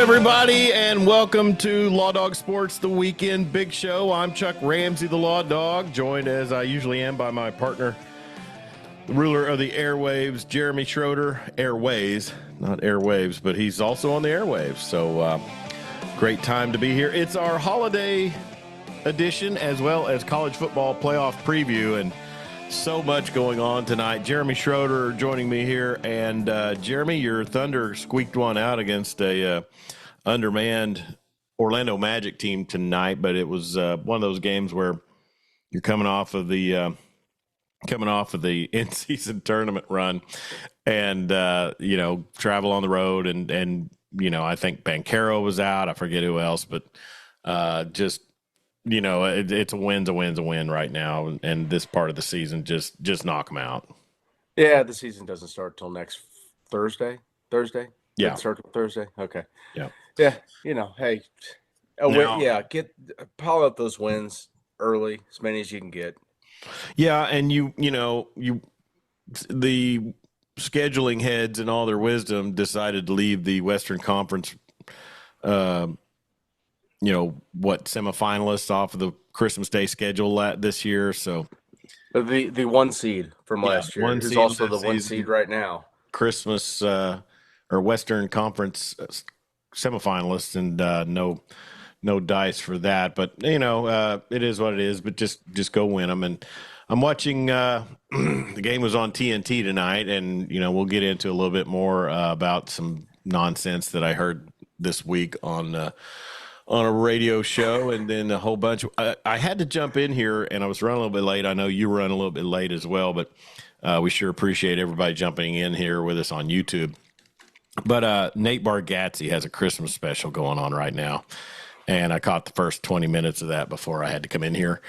everybody, and welcome to Lawdog Sports, the weekend big show. I'm Chuck Ramsey, the Lawdog, joined as I usually am by my partner, the ruler of the airwaves, Jeremy Schroeder. Airways, not airwaves, but he's also on the airwaves. So great time to be here. It's our holiday edition as well as college football playoff preview, and so much going on tonight. Jeremy Schroeder joining me here, and Jeremy, your Thunder squeaked one out against a undermanned Orlando Magic team tonight, but it was one of those games where you're coming off of the in-season tournament run, and travel on the road, and I think Banchero was out. I forget who else, but it's a win right now, and this part of the season just knock them out. Yeah, the season doesn't start till next Thursday. Yeah, start Thursday. Okay. Yeah. Hey, pile up those wins early, as many as you can get. Yeah, and the scheduling heads in all their wisdom decided to leave the Western Conference semifinalists off of the Christmas Day schedule this year. So the one seed from last year is also the one seed right now. Christmas or Western Conference semifinalists, and no dice for that. But it is what it is. But just go win them. And I'm watching. The game was on TNT tonight, and we'll get into a little bit more about some nonsense that I heard this week on a radio show, and then a whole bunch. I had to jump in here, and I was running a little bit late. I know you were running a little bit late as well, but we sure appreciate everybody jumping in here with us on YouTube. But Nate Bargatze has a Christmas special going on right now, and I caught the first 20 minutes of that before I had to come in here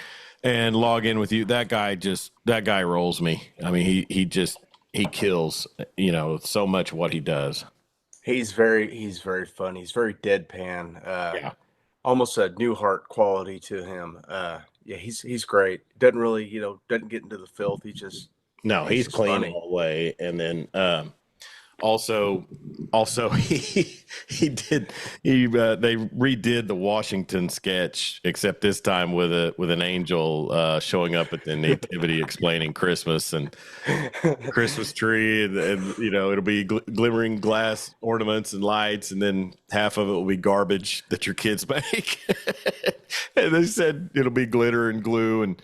and log in with you. That guy rolls me. I mean, he kills, so much what he does. He's very funny. He's very deadpan. Almost a Newhart quality to him. He's great. Doesn't really, doesn't get into the filth. He's he's clean funny all the way. And then also they redid the Washington sketch, except this time with an angel showing up at the nativity explaining Christmas and Christmas tree, and it'll be glimmering glass ornaments and lights, and then half of it will be garbage that your kids make. And they said it'll be glitter and glue,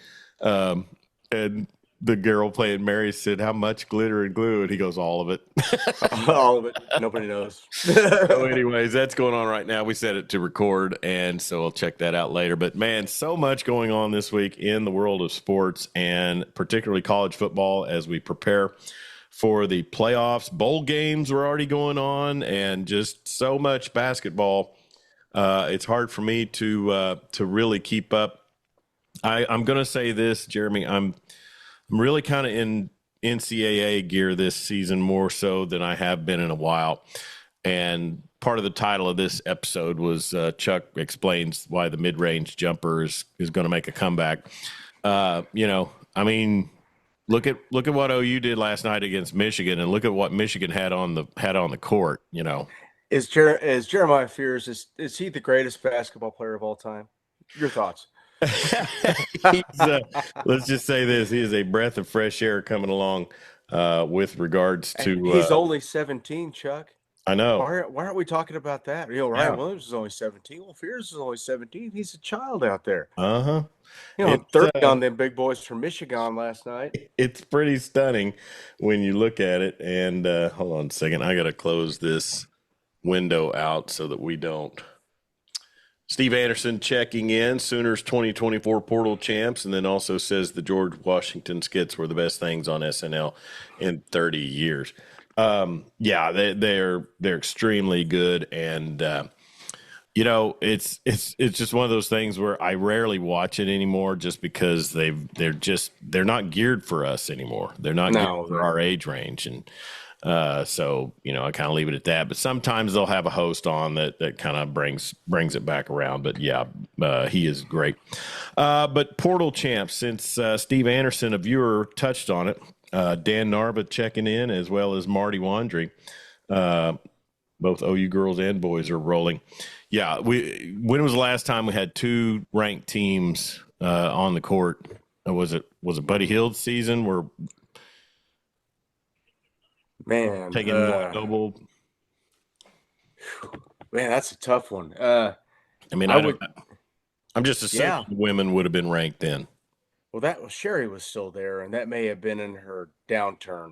and the girl playing Mary said, "How much glitter and glue?" And he goes, "All of it." All of it. Nobody knows. So anyways, that's going on right now. We set it to record, and so I'll check that out later. But man, so much going on this week in the world of sports, and particularly college football, as we prepare for the playoffs. Bowl games were already going on, and just so much basketball. It's hard for me to really keep up. I'm going to say this, Jeremy. I'm really kind of in NCAA gear this season, more so than I have been in a while. And part of the title of this episode was Chuck explains why the mid-range jumper is going to make a comeback. I mean, look at what OU did last night against Michigan, and look at what Michigan had on the court. Is Jeremiah Fears, is he the greatest basketball player of all time? Your thoughts? Let's just say this: he is a breath of fresh air coming along with regards to. He's only 17, Chuck. I know. Why aren't we talking about that? Ryan Williams is only 17. Well, Fears is only 17. He's a child out there. 30 on them big boys from Michigan last night. It's pretty stunning when you look at it. And hold on a second, I got to close this window out so that we don't. Steve Anderson checking in, Sooners 2024 portal champs, and then also says the George Washington skits were the best things on SNL in 30 years. They're extremely good, and it's just one of those things where I rarely watch it anymore, just because they're not geared for us anymore. They're not geared for our age range, and So, I kind of leave it at that. But sometimes they'll have a host on that kind of brings it back around. But yeah, he is great. But Portal Champs, since Steve Anderson, a viewer, touched on it, Dan Narva checking in, as well as Marty Wandry. Both OU girls and boys are rolling. Yeah, when was the last time we had two ranked teams on the court? Was it Buddy Hield's season where Man, taking one Noble? man, that's a tough one. I mean, I would, I'm just assuming yeah. women would have been ranked then. Well, that was Sherry was still there, and that may have been in her downturn.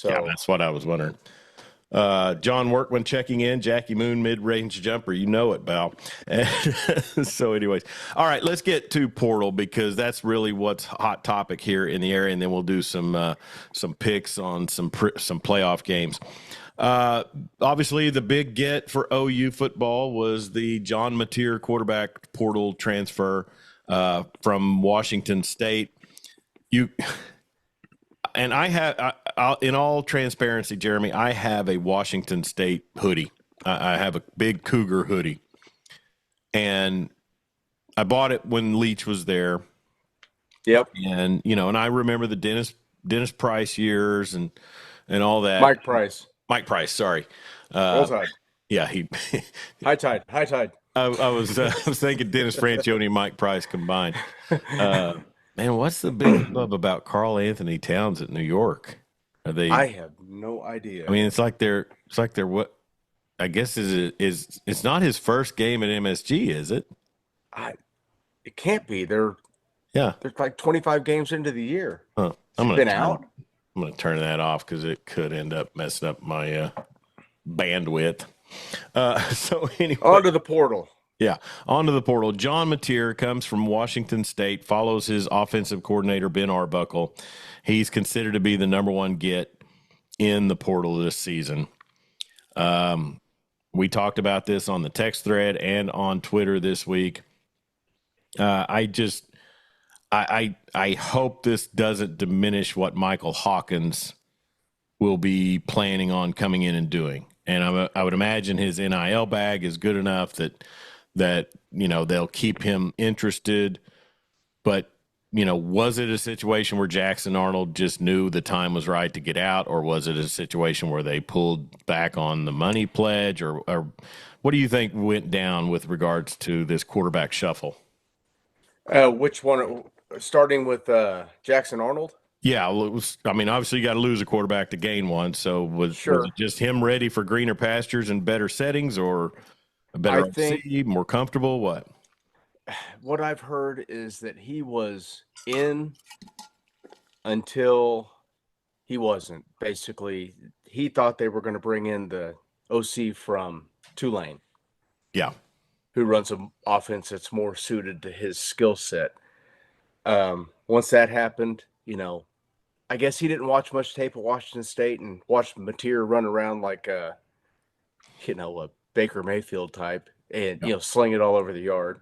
Yeah, So that's what I was wondering. John Workman checking in. Jackie Moon mid-range jumper. You know it, Val. So, anyways, all right, let's get to portal because that's really what's hot topic here in the area, and then we'll do some picks on some playoff games. Obviously, the big get for OU football was the John Mateer quarterback portal transfer from Washington State. And in all transparency, Jeremy, I have a Washington State hoodie. I have a big Cougar hoodie, and I bought it when Leach was there. Yep. And and I remember the Dennis Price years and all that. Mike Price. Mike Price, sorry. Roll Tide. Yeah, he. High Tide. High Tide. I was thinking Dennis Franchione and Mike Price combined. Man, what's the big love about Carl Anthony Towns at New York? Are they? I have no idea. I mean, it's like they're what? I guess it's not his first game at MSG, is it? It can't be. They're like 25 games into the year. Huh. I'm gonna turn that off because it could end up messing up my bandwidth. So anyway, on to the portal. Yeah, onto the portal. John Mateer comes from Washington State, follows his offensive coordinator, Ben Arbuckle. He's considered to be the number one get in the portal this season. We talked about this on the text thread and on Twitter this week. I hope this doesn't diminish what Michael Hawkins will be planning on coming in and doing. And I would imagine his NIL bag is good enough that they'll keep him interested. But was it a situation where Jackson Arnold just knew the time was right to get out, or was it a situation where they pulled back on the money pledge, or what do you think went down with regards to this quarterback shuffle? Which one? Starting with Jackson Arnold? Yeah, obviously you got to lose a quarterback to gain one. So was it just him ready for greener pastures and better settings, or a better OC, more comfortable? What I've heard is that he was in until he wasn't. Basically, he thought they were going to bring in the OC from Tulane. Yeah. Who runs an offense that's more suited to his skill set. Once that happened, I guess he didn't watch much tape of Washington State and watched Mateer run around like a Baker Mayfield type and, sling it all over the yard.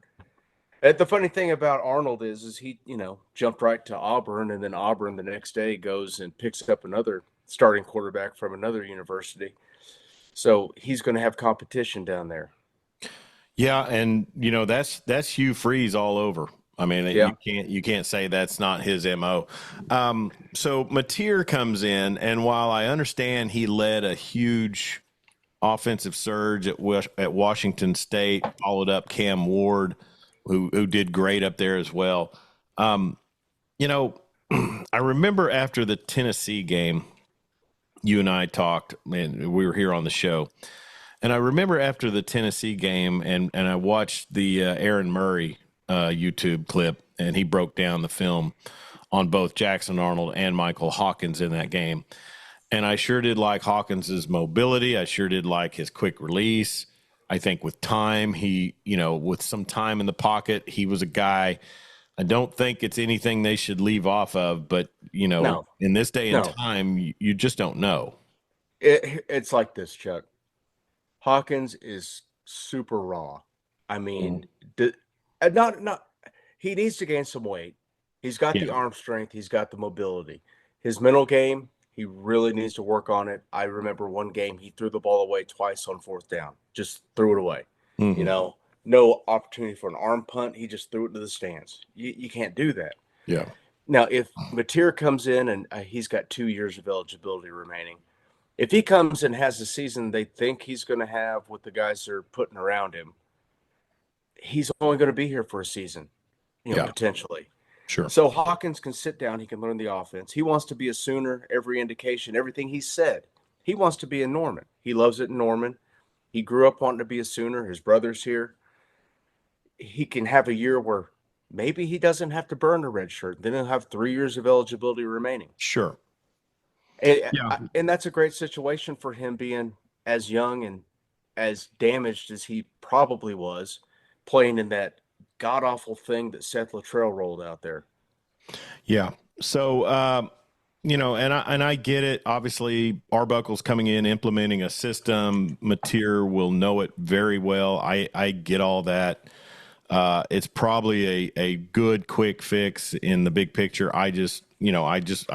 And the funny thing about Arnold is he, jumped right to Auburn, and then Auburn the next day goes and picks up another starting quarterback from another university. So he's going to have competition down there. Yeah, and that's Hugh Freeze all over. I mean, you can't say that's not his MO. So Mateer comes in, and while I understand he led a huge offensive surge at Washington State, followed up Cam Ward, who did great up there as well. I remember after the Tennessee game, you and I talked, and we were here on the show. And I remember after the Tennessee game, and I watched the Aaron Murray YouTube clip, and he broke down the film on both Jackson Arnold and Michael Hawkins in that game. And I sure did like Hawkins's mobility. I sure did like his quick release. I think with time, with some time in the pocket, he was a guy. I don't think it's anything they should leave off of, but No. In this day and time, you just don't know. It's like this, Chuck. Hawkins is super raw. I mean, he needs to gain some weight. He's got the arm strength. He's got the mobility. His mental game, he really needs to work on it. I remember one game he threw the ball away twice on fourth down. Just threw it away. Mm-hmm. No opportunity for an arm punt. He just threw it to the stands. You can't do that. Yeah. Now, if Mateer comes in and he's got 2 years of eligibility remaining, If he comes and has the season they think he's going to have with the guys they're putting around him, he's only going to be here for a season, Yeah, potentially. sure. So Hawkins can sit down. He can learn the offense. He wants to be a Sooner. Every indication, everything he said, he wants to be a Norman. He loves it in Norman. He grew up wanting to be a Sooner. His brother's here. He can have a year where maybe he doesn't have to burn a red shirt. Then he'll have 3 years of eligibility remaining. Sure. And, Yeah. and that's a great situation for him being as young and as damaged as he probably was playing in that god awful thing that Seth Luttrell rolled out there. Yeah. So, and I get it. Obviously, Arbuckle's coming in, implementing a system. Mateer will know it very well. I get all that. It's probably a good quick fix in the big picture. I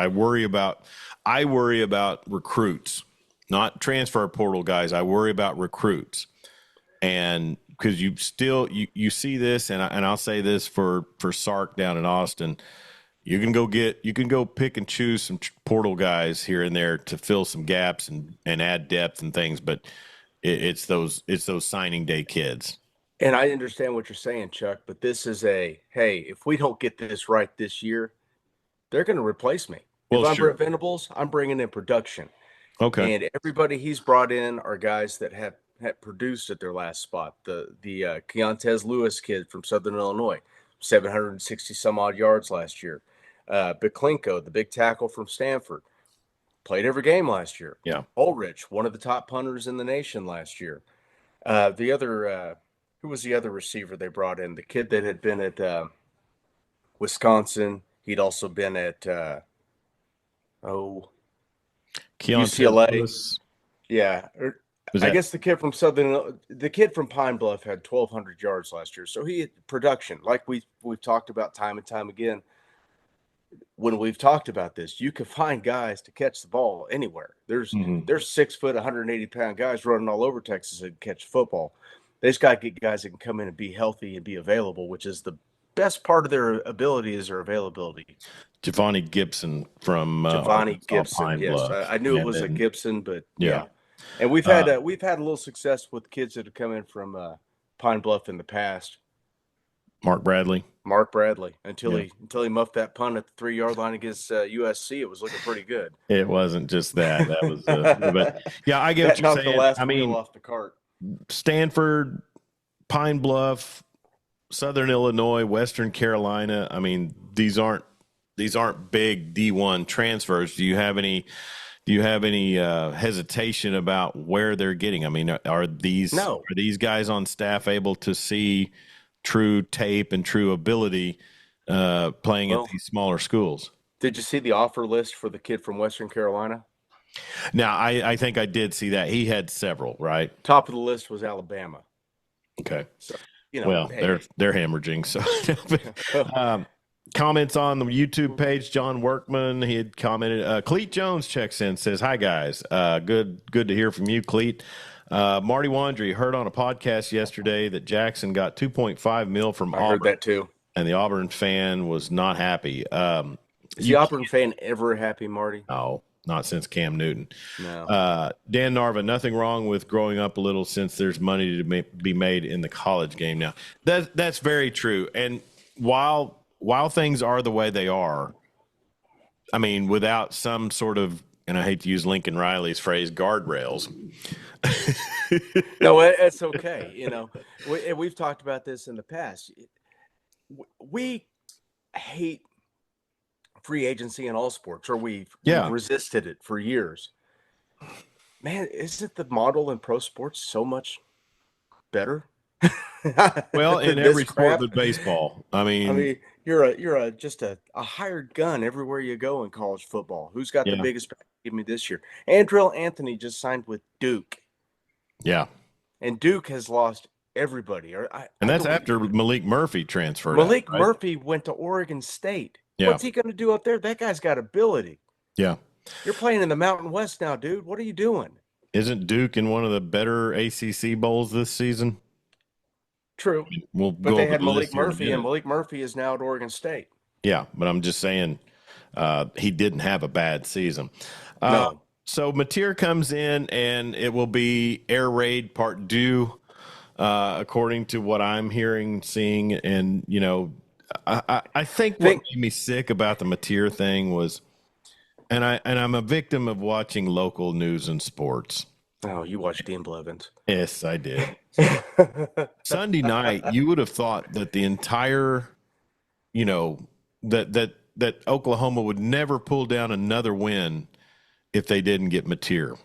worry about recruits, not transfer portal guys. I worry about recruits. And because you see this, and I'll say this for Sark down in Austin, you can go pick and choose some portal guys here and there to fill some gaps and add depth and things, but it's those signing day kids. And I understand what you're saying, Chuck, but this is hey, if we don't get this right this year, they're going to replace me. Well, if I'm sure. Brent Venables, I'm bringing in production. Okay. And everybody he's brought in are guys that have produced at their last spot. The Keontez Lewis kid from Southern Illinois, 760 some odd yards last year. Beklinko, the big tackle from Stanford, played every game last year. Yeah. Ulrich, one of the top punters in the nation last year. The other who was the other receiver they brought in? The kid that had been at Wisconsin. He'd also been at UCLA. Lewis. Yeah. I guess the kid from Pine Bluff had 1,200 yards last year. So he had production, like we've talked about time and time again. When we've talked about this, you can find guys to catch the ball anywhere. There's 6 foot, 180-pound guys running all over Texas and catch football. They just got to get guys that can come in and be healthy and be available, which is the best part of their ability is their availability. Giovanni Gibson from Gibson. Yes, I knew it was a Gibson, but yeah. And we've had a little success with kids that have come in from Pine Bluff in the past. Mark Bradley, until he muffed that punt at the 3-yard line against USC, it was looking pretty good. It wasn't just that. That was, but yeah, I get what you're saying. The last wheel off the cart. Stanford, Pine Bluff, Southern Illinois, Western Carolina. I mean, these aren't big D1 transfers. Do you have any hesitation about where they're getting? I mean, are these guys on staff able to see true tape and true ability playing at these smaller schools? Did you see the offer list for the kid from Western Carolina? Now, I think I did see that. He had several, right? Top of the list was Alabama. Okay. So, they're hemorrhaging. So, comments on the YouTube page. John Workman, he had commented. Cleet Jones checks in, says, "Hi guys, good to hear from you, Cleet." Marty Wandry heard on a podcast yesterday that Jackson got $2.5 million from Auburn. I heard that too. And the Auburn fan was not happy. Is the Auburn fan ever happy, Marty? No, not since Cam Newton. No. Dan Narva, nothing wrong with growing up a little since there's money to be made in the college game now. That's very true. And while things are the way they are, I mean, without some sort of, and I hate to use Lincoln Riley's phrase, guardrails. No, it's okay. We've talked about this in the past. We hate free agency in all sports, or we've resisted it for years. Man, isn't the model in pro sports so much better? Well, in every sport but baseball. I mean, you're just a hired gun everywhere you go in college football. Who's got the biggest package? Give me this year. Andrell Anthony just signed with Duke. Yeah. And Duke has lost everybody. And that's after Malik Murphy transferred. Murphy went to Oregon State. Yeah. What's he going to do up there? That guy's got ability. Yeah. You're playing in the Mountain West now, dude. What are you doing? Isn't Duke in one of the better ACC bowls this season? True. But they had Malik Murphy, and Malik Murphy is now at Oregon State. Yeah, but I'm just saying he didn't have a bad season. No. So Mateer comes in, and it will be air raid part due, according to what I'm hearing, seeing, and I think what Think, made me sick about the Mateer thing was, and I'm a victim of watching local news and sports. oh, you watch Dean Blevins. Yes, I did. Sunday night, you would have thought that the entire, you know, that Oklahoma would never pull down another win if they didn't get Mateer.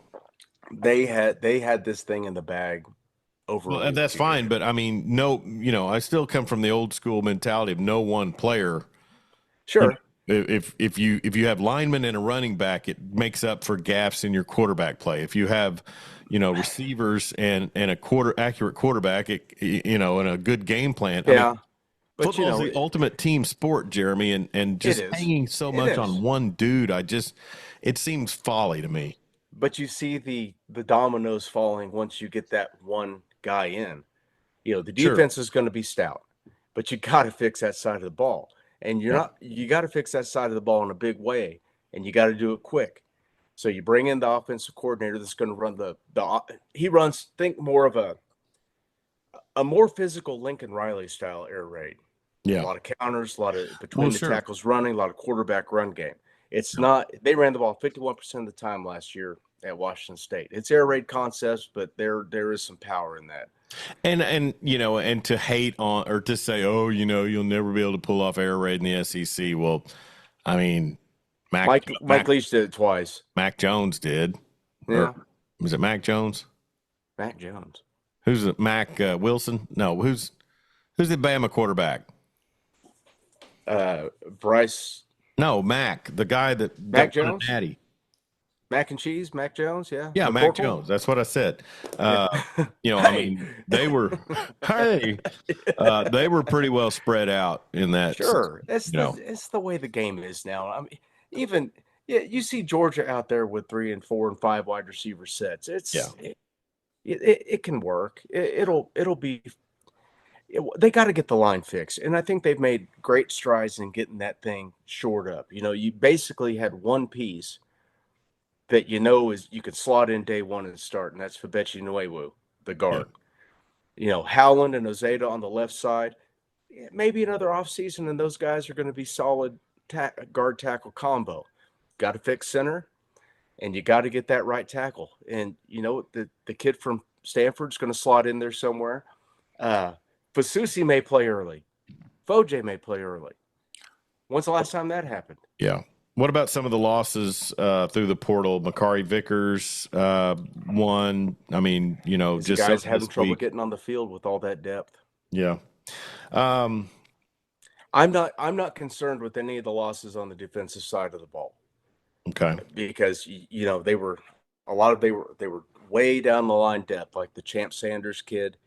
They had this thing in the bag over Well, a and week that's ago. fine, but I mean, no, I still come from the old school mentality of no one player. You Sure. know, if you have linemen and a running back, it makes up for gaps in your quarterback play. If you have, receivers and a accurate quarterback, and a good game plan. I mean, Yeah. But football is the ultimate team sport, Jeremy, and it just is. hanging so It much on is. one dude, it seems folly to me. But you see the dominoes falling once you get that one guy in. The Sure. defense is going to be stout, but you got to fix that side of the ball. And Yeah. you got to fix that side of the ball in a big way, and you got to do it quick. So you bring in the offensive coordinator that's going to run he runs, think more of a more physical Lincoln Riley style air raid. A Yeah. lot of counters, a lot of Well, between the sure. tackles running, a lot of quarterback run game. It's Yeah. not, they ran the ball 51% of the time last year at Washington State. It's air raid concepts, but there is some power in that. And to hate on or to say, oh, you'll never be able to pull off air raid in the SEC. Well, I mean, Mac Mike Mac Leach did it twice. Mac Jones did, or Yeah, was it Mac Jones? Mac Jones. Who's it? Mac Wilson? No, who's the Bama quarterback? Bryce, No, Mac, the guy that Mac won a Jones, natty. Mac and cheese, Mac Jones. Yeah, Yeah, Mac McCorkle. Jones. That's what I said. Yeah. I Hey, mean, they were, hey, they were pretty well spread out in that. sure. You know, It's the way the game is now. I mean, even yeah, you see Georgia out there with 3 and 4 and 5 wide receiver sets. yeah. It can work. It'll be. They got to get the line fixed, and I think they've made great strides in getting that thing shored up. You basically had one piece that is you could slot in day one and start, and that's Fabechi Nuewu, the Yeah. guard. Howland and Ozeda on the left side. Maybe another offseason, and those guys are going to be solid guard tackle combo. Got to fix center, and you got to get that right tackle. And the kid from Stanford's going to slot in there somewhere. Fasusi may play early. Foje may play early. When's the last time that happened? Yeah. What about some of the losses through the portal? Makari Vickers won. I mean, These just guys so having this trouble week. getting on the field with all that depth. Yeah. Um, I'm not concerned with any of the losses on the defensive side of the ball okay. because they were way down the line depth, like the Champ Sanders kid.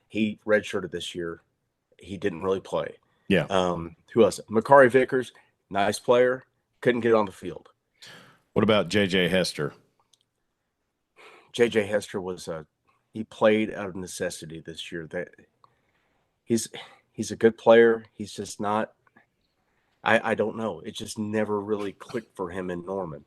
He redshirted this year. He didn't really play. Yeah. Who else? Makari Vickers, nice player, couldn't get on the field. What about J.J. Hester? J.J. Hester he played out of necessity this year. That he's a good player. He's just not. I don't know. It just never really clicked for him in Norman.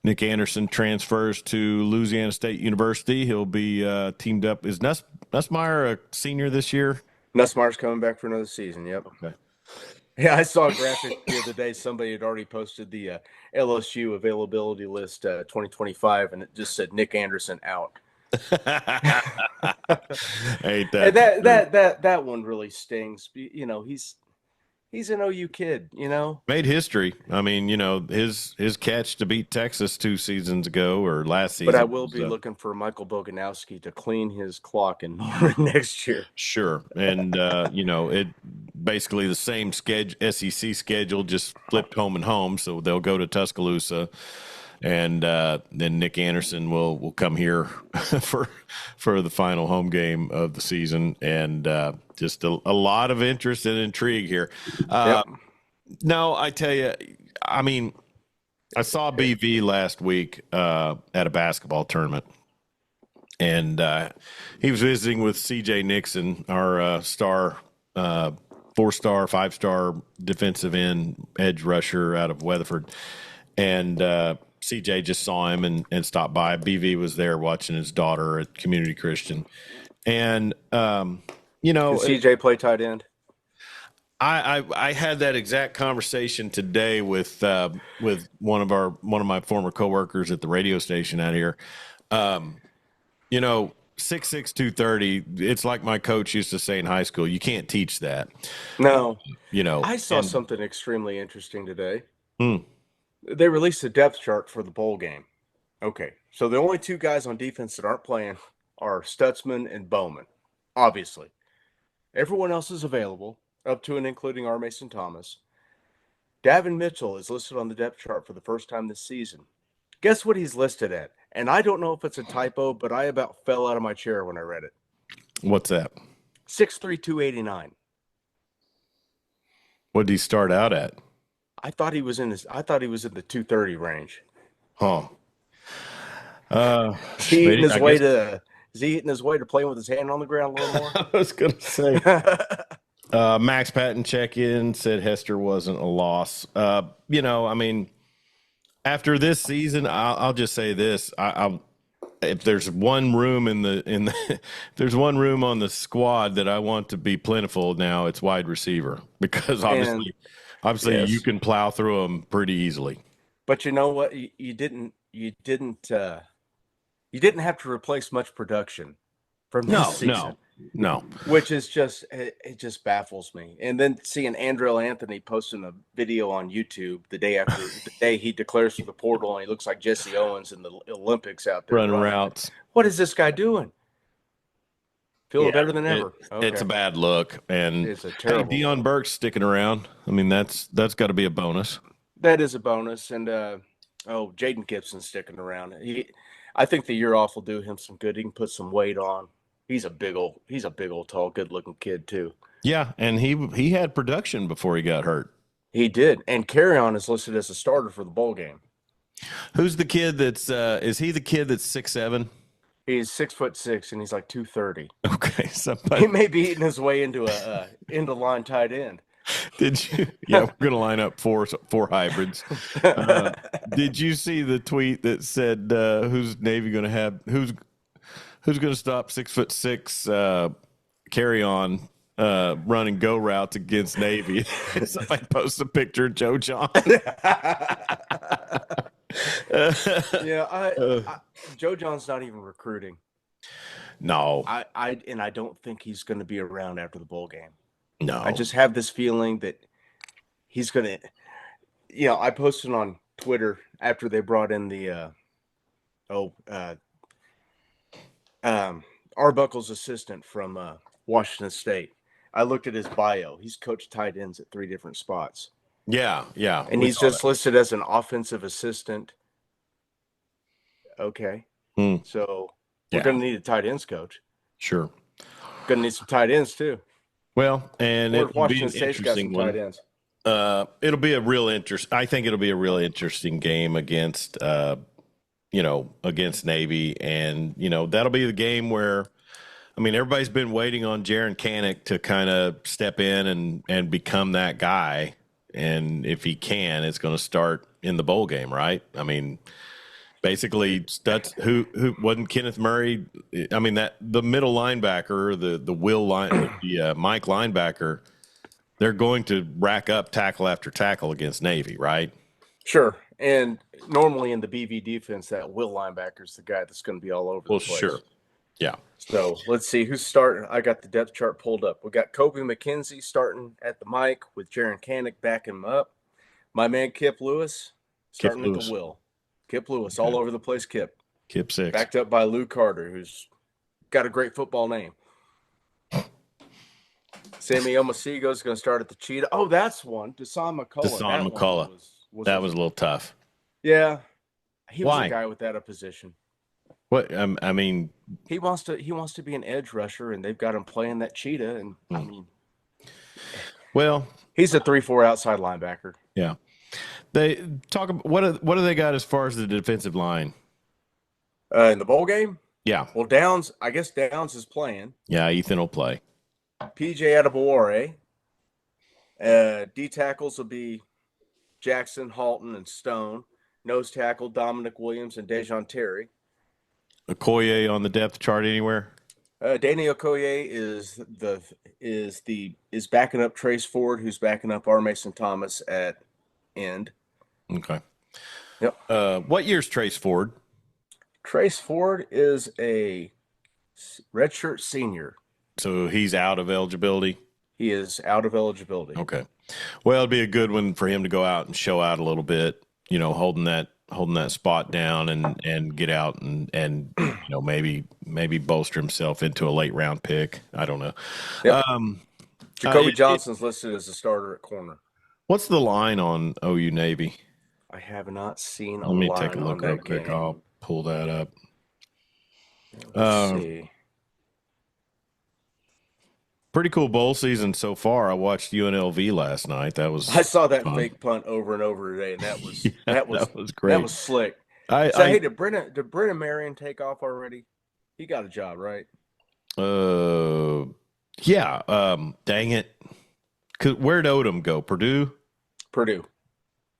Nick Anderson transfers to Louisiana State University. He'll be teamed up. Is Nussmeier a senior this year? Nussmeier's coming back for another season. Yep. Okay. Yeah, I saw a graphic the other day. Somebody had already posted the LSU availability list 2025, and it just said Nick Anderson out. Ain't And that that one really stings. He's an OU kid. made history? I mean, his catch to beat Texas 2 seasons ago or last season. But I will be looking for Michael Boganowski to clean his clock in Norman next year. Sure, and it basically the same schedule, SEC schedule, just flipped home and home. So they'll go to Tuscaloosa, and then Nick Anderson will come here for the final home game of the season, and just a lot of interest and intrigue here. Yep. No, I tell you, I mean, I saw BV last week at a basketball tournament, and he was visiting with CJ Nixon, our star, 4-star, 5-star defensive end edge rusher out of Weatherford. And CJ just saw him and stopped by. BV was there watching his daughter at Community Christian. And, Did CJ play tight end? I had that exact conversation today with one of my former coworkers at the radio station out here. 6'6", 230. It's like my coach used to say in high school. You can't teach that. No. You I saw something extremely interesting today. Hmm. They released a depth chart for the bowl game. Okay, so the only two guys on defense that aren't playing are Stutzman and Bowman, obviously. Everyone else is available, up to and including R. Mason Thomas. Davin Mitchell is listed on the depth chart for the first time this season. Guess what he's listed at? And I don't know if it's a typo, but I about fell out of my chair when I read it. What's that? 6'3", 289. What did he start out at? I thought he was in the 230 range. Huh. Is he eating his way to playing with his hand on the ground a little more? I was going to say. Max Patton check-in said Hester wasn't a loss. After this season, I'll just say this: if there's one room there's one room on the squad that I want to be plentiful now, it's wide receiver, because obviously yes, you can plow through them pretty easily. But you know what? You didn't have to replace much production from this season. No. Which is it just baffles me. And then seeing Andrell Anthony posting a video on YouTube the day he declares for the portal, and he looks like Jesse Owens in the Olympics out there running routes. What is this guy doing? Feeling better than ever. It's a bad look, and it's a terrible. Deion Burke's sticking around. I mean, that's got to be a bonus. That is a bonus, and Jaden Gibson's sticking around. I think the year off will do him some good. He can put some weight on. He's a big old, tall, good-looking kid too. Yeah, and he had production before he got hurt. He did, and Carry-On is listed as a starter for the bowl game. Who's the kid that's? Is he the kid that's 6'7"? He's 6'6", and he's like 230. Okay, he may be eating his way into a into line tight end. Did you? Yeah, we're gonna line up four hybrids. Did you see the tweet that said who's Navy gonna have? Who's going to stop 6'6" Carry-On run and go routes against Navy? Somebody posts a picture of Joe John. Joe John's not even recruiting. No, I don't think he's going to be around after the bowl game. No, I just have this feeling that he's going to. I posted on Twitter after they brought in the Arbuckle's assistant from Washington State. I looked at his bio. He's coached tight ends at 3 different spots. Yeah. And he's just listed as an offensive assistant. Okay. So we're going to need a tight ends coach. Sure. Going to need some tight ends too. Well, and it'll be an interesting one. Tight ends. It'll be a real interest. I think it'll be a really interesting game against against Navy. And, that'll be the game where, everybody's been waiting on Jaron Canick to kind of step in and become that guy. And if he can, it's going to start in the bowl game, right? Basically, Stutz, who wasn't Kenneth Murray. The middle linebacker, the Mike linebacker, they're going to rack up tackle after tackle against Navy, right? Sure. And normally in the BV defense, that Will linebacker is the guy that's going to be all over the place. Sure. Yeah. So let's see who's starting. I got the depth chart pulled up. We got Kobe McKenzie starting at the mic with Jaron Canick backing him up. My man Kip Lewis starting at the Will. Kip Lewis, all over the place. Kip 6. Backed up by Lou Carter, who's got a great football name. Sammy Omasigo is going to start at the Cheetah. Oh, that's one. Deshaun McCullough. That was a little tough. Yeah. He was a guy with that position. What? He wants to be an edge rusher, and they've got him playing that Cheetah. And well, he's a 3-4 outside linebacker. Yeah. They talk about what do they got as far as the defensive line? In the bowl game? Yeah. Well, Downs is playing. Yeah, Ethan will play. PJ Adebawore. D tackles will be Jackson, Halton, and Stone. Nose tackle Dominic Williams and Dejon Terry. Okoye on the depth chart anywhere? Danny Okoye is backing up Trace Ford, who's backing up R. Mason Thomas at end. Okay. Yep. What year's Trace Ford? Trace Ford is a redshirt senior. So he's out of eligibility? He is out of eligibility. Okay. Well, it'd be a good one for him to go out and show out a little bit, holding that spot down and get out and maybe bolster himself into a late round pick. I don't know. Yep. Jacoby Johnson's listed as a starter at corner. What's the line on OU Navy? I have not seen Let me take a look real quick. Game. I'll pull that up. Let's see. Pretty cool bowl season so far. I watched UNLV last night. I saw that fun. fake punt over and over today, and that was that was great. That was slick. Hey, did Brennan Marion take off already? He got a job, right? Yeah. Dang it. Where'd Odom go? Purdue? Purdue.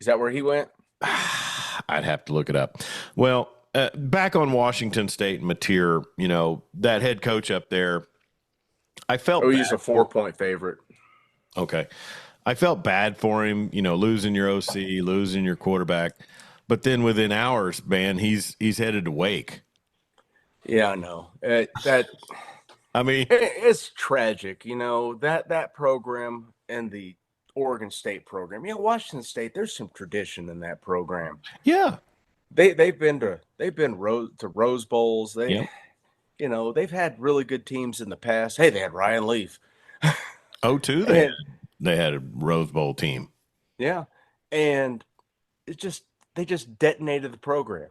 Is that where he went? I'd have to look it up. Well, back on Washington State and Mateer, that head coach up there, I felt he's a 4-point favorite. Okay. I felt bad for him, losing your OC, losing your quarterback. But then within hours, man, he's headed to Wake. Yeah, I know. I mean, it's tragic, that program and the Oregon State program. Washington State, there's some tradition in that program. Yeah. They've been to Rose Bowls. They've had really good teams in the past. Hey, they had Ryan Leaf. Too. They had a Rose Bowl team. Yeah. And they just detonated the program.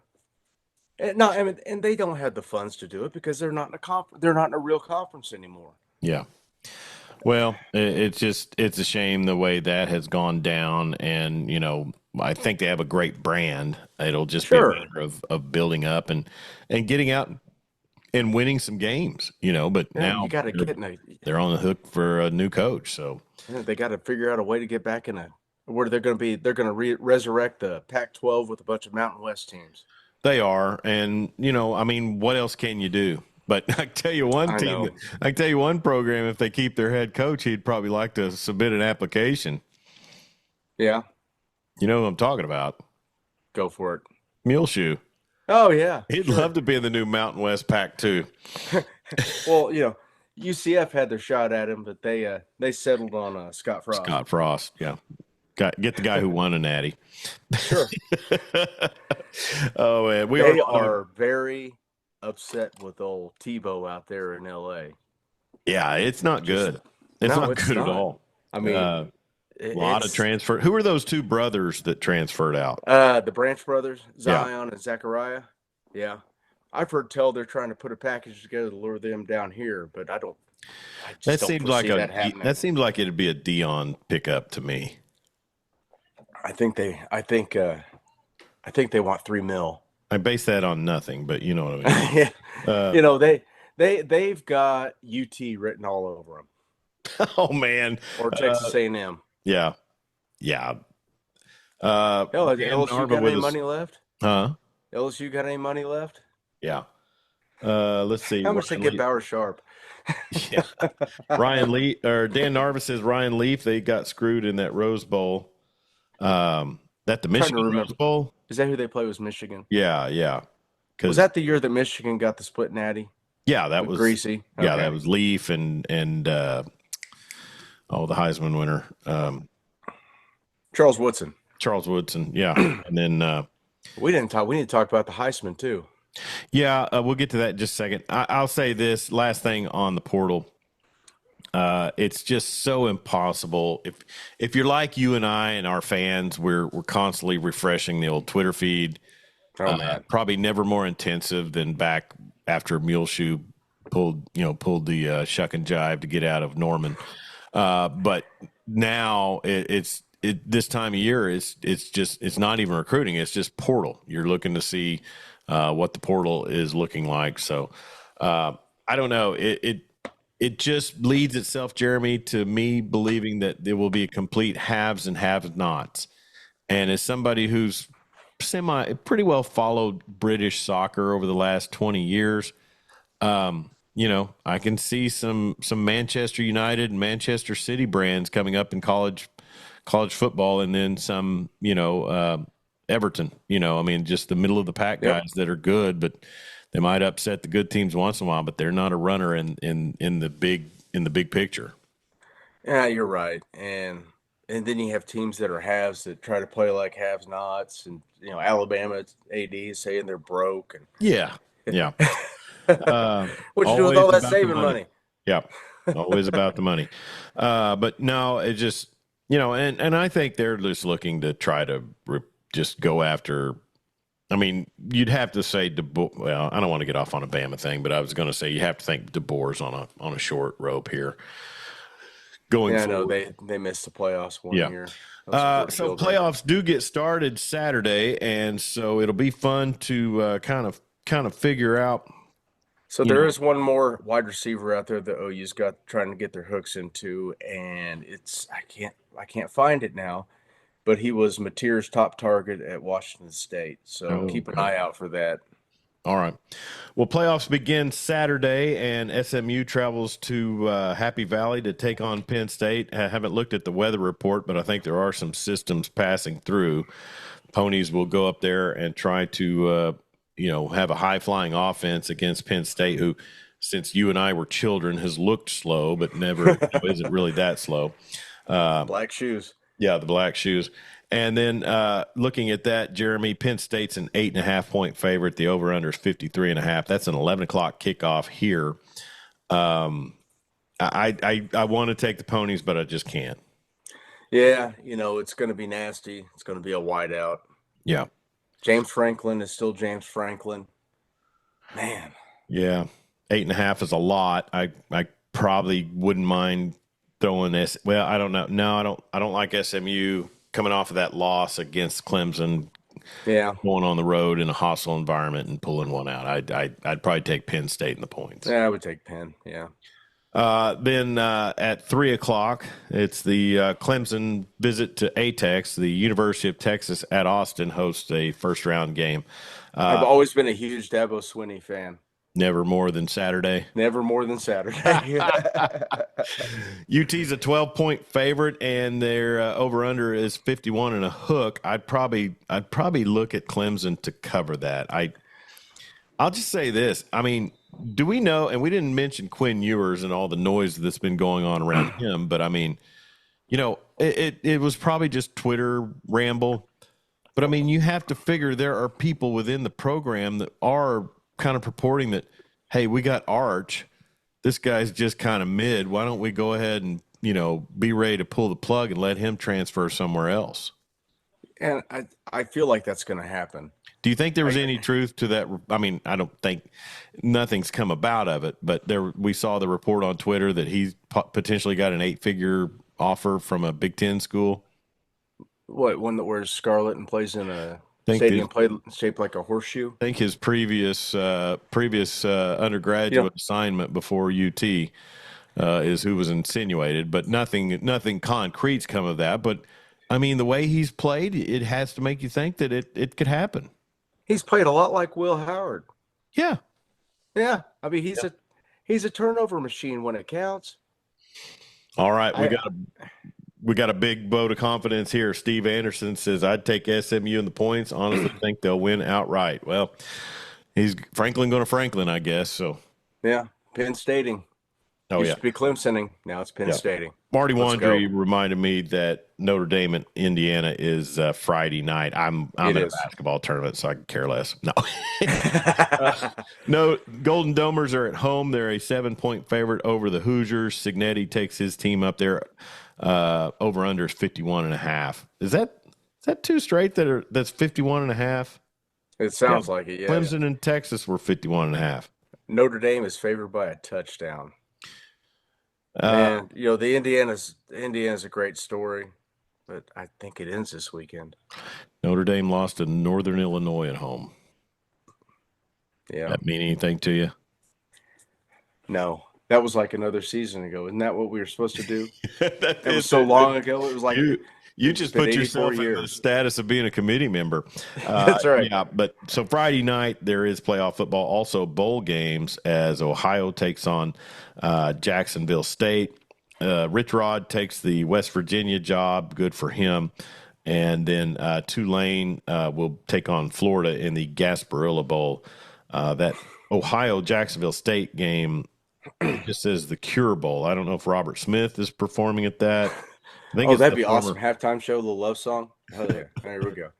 And they don't have the funds to do it because they're not in they're not in a real conference anymore. Yeah. Well, it's a shame the way that has gone down. And, I think they have a great brand. It'll just be a matter of building up and getting out and winning some games, but now you got to get they're on the hook for a new coach. So they got to figure out a way to get back where they're going to resurrect the Pac-12 with a bunch of Mountain West teams. They are. And, what else can you do? But I can tell you one team, I can tell you one program, if they keep their head coach, he'd probably like to submit an application. Yeah. You know what I'm talking about? Go for it. Muleshoe. Oh, yeah. He'd love to be in the new Mountain West Pac too. Well, UCF had their shot at him, but they settled on Scott Frost. Scott Frost, yeah. Get the guy who won a natty. Sure. Oh, man. They are very upset with old Tebow out there in L.A. Yeah, it's not good. It's not good at all. I mean, a lot of transfer. Who are those two brothers that transferred out? The Branch brothers, Zion and Zachariah. Yeah. I've heard tell they're trying to put a package together to lure them down here, but that seems like it'd be a Dion pickup to me. I think they want $3 million. I base that on nothing, but you know what I mean. Yeah. They've got UT written all over them. Oh man. Or Texas A&M. Yeah. LSU got any money left? Huh? LSU got any money left? Yeah. Let's see. How much they get Bauer Sharp? Yeah. Ryan Leaf or Dan Narvis says Ryan Leaf, they got screwed in that Rose Bowl. That the Michigan Rose Bowl? Is that who they play? Was Michigan? Yeah. Was that the year that Michigan got the split natty? Yeah, that was Greasy. Yeah, that was Leaf and the Heisman winner. Charles Woodson. Yeah. And then we need to talk about the Heisman too. Yeah, we'll get to that in just a second. I'll say this last thing on the portal. It's just so impossible. If you're like you and I and our fans, we're constantly refreshing the old Twitter feed. Probably never more intensive than back after Muleshoe pulled the shuck and jive to get out of Norman. But now it's this time of year it's not even recruiting. It's just portal. You're looking to see what the portal is looking like. So I don't know. It just leads itself, Jeremy, to me believing that there will be a complete haves and have-nots. And as somebody who's pretty well followed British soccer over the last 20 years. I can see some Manchester United and Manchester City brands coming up in college football, and then some, Everton. I mean, just the middle of the pack Yep. guys that are good, but they might upset the good teams once in a while. But they're not a runner in the big picture. Yeah, you're right. And then you have teams that are halves that try to play like halves nots, and Alabama AD saying they're broke, Yeah, and yeah. what you do with Always all that about the saving money. money? Yeah, always about the money. But no, it just and I think they're just looking to try to just go after. I mean, you'd have to say well, I don't want to get off on a Bama thing, but I was going to say you have to think DeBoer's on a short rope here going Yeah, I know forward. they missed the playoffs one Yeah. year. That was a poor So field goal. playoffs do get started Saturday, and so it'll be fun to kind of figure out. So You there know, is one more wide receiver out there that OU's got trying to get their hooks into, and I can't find it now, but he was Mateer's top target at Washington State. So oh, keep an okay. eye out for that. All right. Well, playoffs begin Saturday, and SMU travels to Happy Valley to take on Penn State. I haven't looked at the weather report, but I think there are some systems passing through. Ponies will go up there and try to, have a high flying offense against Penn State, who, since you and I were children, has looked slow, but never isn't really that slow. Black shoes. Yeah, the black shoes. And then looking at that, Jeremy, Penn State's an 8.5 point favorite. The over under is 53.5. That's an 11 o'clock kickoff here. I want to take the ponies, but I just can't. Yeah, it's going to be nasty. It's going to be a whiteout. Yeah. James Franklin is still James Franklin. Man. Yeah. 8.5 is a lot. I probably wouldn't mind throwing this. Well, I don't know. No, I don't like SMU coming off of that loss against Clemson, Yeah. going on the road in a hostile environment and pulling one out. I'd probably take Penn State in the points. Yeah, I would take Penn. Yeah. Then at 3 o'clock, it's the Clemson visit to ATEX. The University of Texas at Austin hosts a first round game. I've always been a huge Dabo Swinney fan. Never more than Saturday. Never more than Saturday. UT's a 12-point favorite, and their over under is 51 and a hook. I'd probably look at Clemson to cover that. I'll just say this. I mean, do we know? And we didn't mention Quinn Ewers and all the noise that's been going on around him, but I mean, it was probably just Twitter ramble. But I mean, you have to figure there are people within the program that are kind of purporting that, hey, we got Arch. This guy's just kind of mid. Why don't we go ahead and, be ready to pull the plug and let him transfer somewhere else? And I feel like that's going to happen. Do you think there was any truth to that? I mean, I don't think nothing's come about of it, but we saw the report on Twitter that he's potentially got an 8-figure offer from a Big Ten school. What, one that wears scarlet and plays in a stadium shaped like a horseshoe? I think his previous undergraduate assignment before UT is who was insinuated, but nothing concrete's come of that. But I mean, the way he's played, it has to make you think that it could happen. He's played a lot like Will Howard. Yeah. Yeah. I mean, he's a turnover machine when it counts. All right, we got a big vote of confidence here. Steve Anderson says I'd take SMU in the points. Honestly, think they'll win outright. Well, he's Franklin going to Franklin, I guess. So yeah, Penn Stating. Used to be Clemsoning. Now it's Penn Stating. Marty Wandry reminded me that Notre Dame and Indiana is Friday night. I'm in a basketball tournament, so I can care less. No. No, Golden Domers are at home. They're a 7-point favorite over the Hoosiers. Signetti takes his team up there. Over under is 51.5. Is that two straight that's 51.5? It sounds like it, yeah. Clemson and Texas were 51.5. Notre Dame is favored by a touchdown. And the Indiana's a great story, but I think it ends this weekend. Notre Dame lost to Northern Illinois at home. Yeah. That mean anything to you? No. That was like another season ago. Isn't that what we were supposed to do? It was so long ago. It was like You It's just been put 84 yourself in the years. status of being a committee member. That's right. Yeah, but so Friday night there is playoff football, also bowl games as Ohio takes on Jacksonville State. Rich Rod takes the West Virginia job. Good for him. And then Tulane will take on Florida in the Gasparilla Bowl. That Ohio Jacksonville State game just says the Cure Bowl. I don't know if Robert Smith is performing at that. I think Oh, it's that'd the be former. awesome. Halftime show, the love song. Hell yeah. There we go.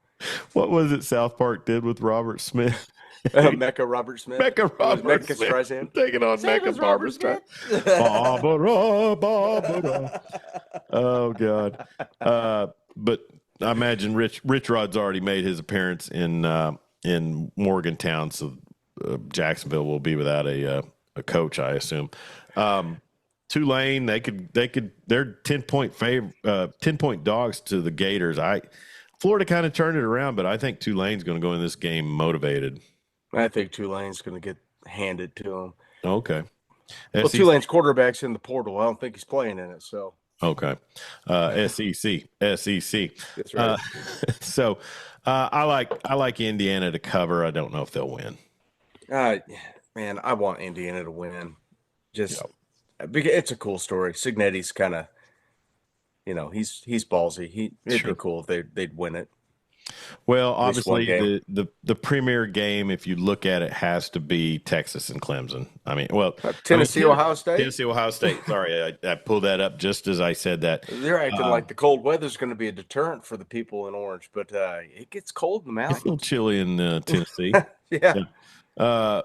What was it South Park did with Robert Smith? Mecca Robert Smith. Mecca It was Robert Mecca Smith Streisand. taking on Same Mecca as Barbara Robert Streisand. Smith. Barbara, Barbara. Oh God. But I imagine Rich Rod's already made his appearance in Morgantown, so Jacksonville will be without a coach, I assume. Tulane, they're 10-point dogs to the Gators. Florida kind of turned it around, but I think Tulane's going to go in this game motivated. I think Tulane's going to get handed to him. Okay. Well, Tulane's quarterback's in the portal. I don't think he's playing in it. So okay. SEC. that's right. So I like Indiana to cover. I don't know if they'll win. Man, I want Indiana to win. Just because it's a cool story. Signetti's kind of, he's ballsy. It'd be cool if they'd win it. Well, obviously the premier game, if you look at it, has to be Texas and Clemson. Tennessee, Ohio State. Tennessee, Ohio State. Sorry, I pulled that up just as I said that. They're acting like the cold weather's going to be a deterrent for the people in Orange, but it gets cold in the mountains. It's a little chilly in Tennessee. Yeah.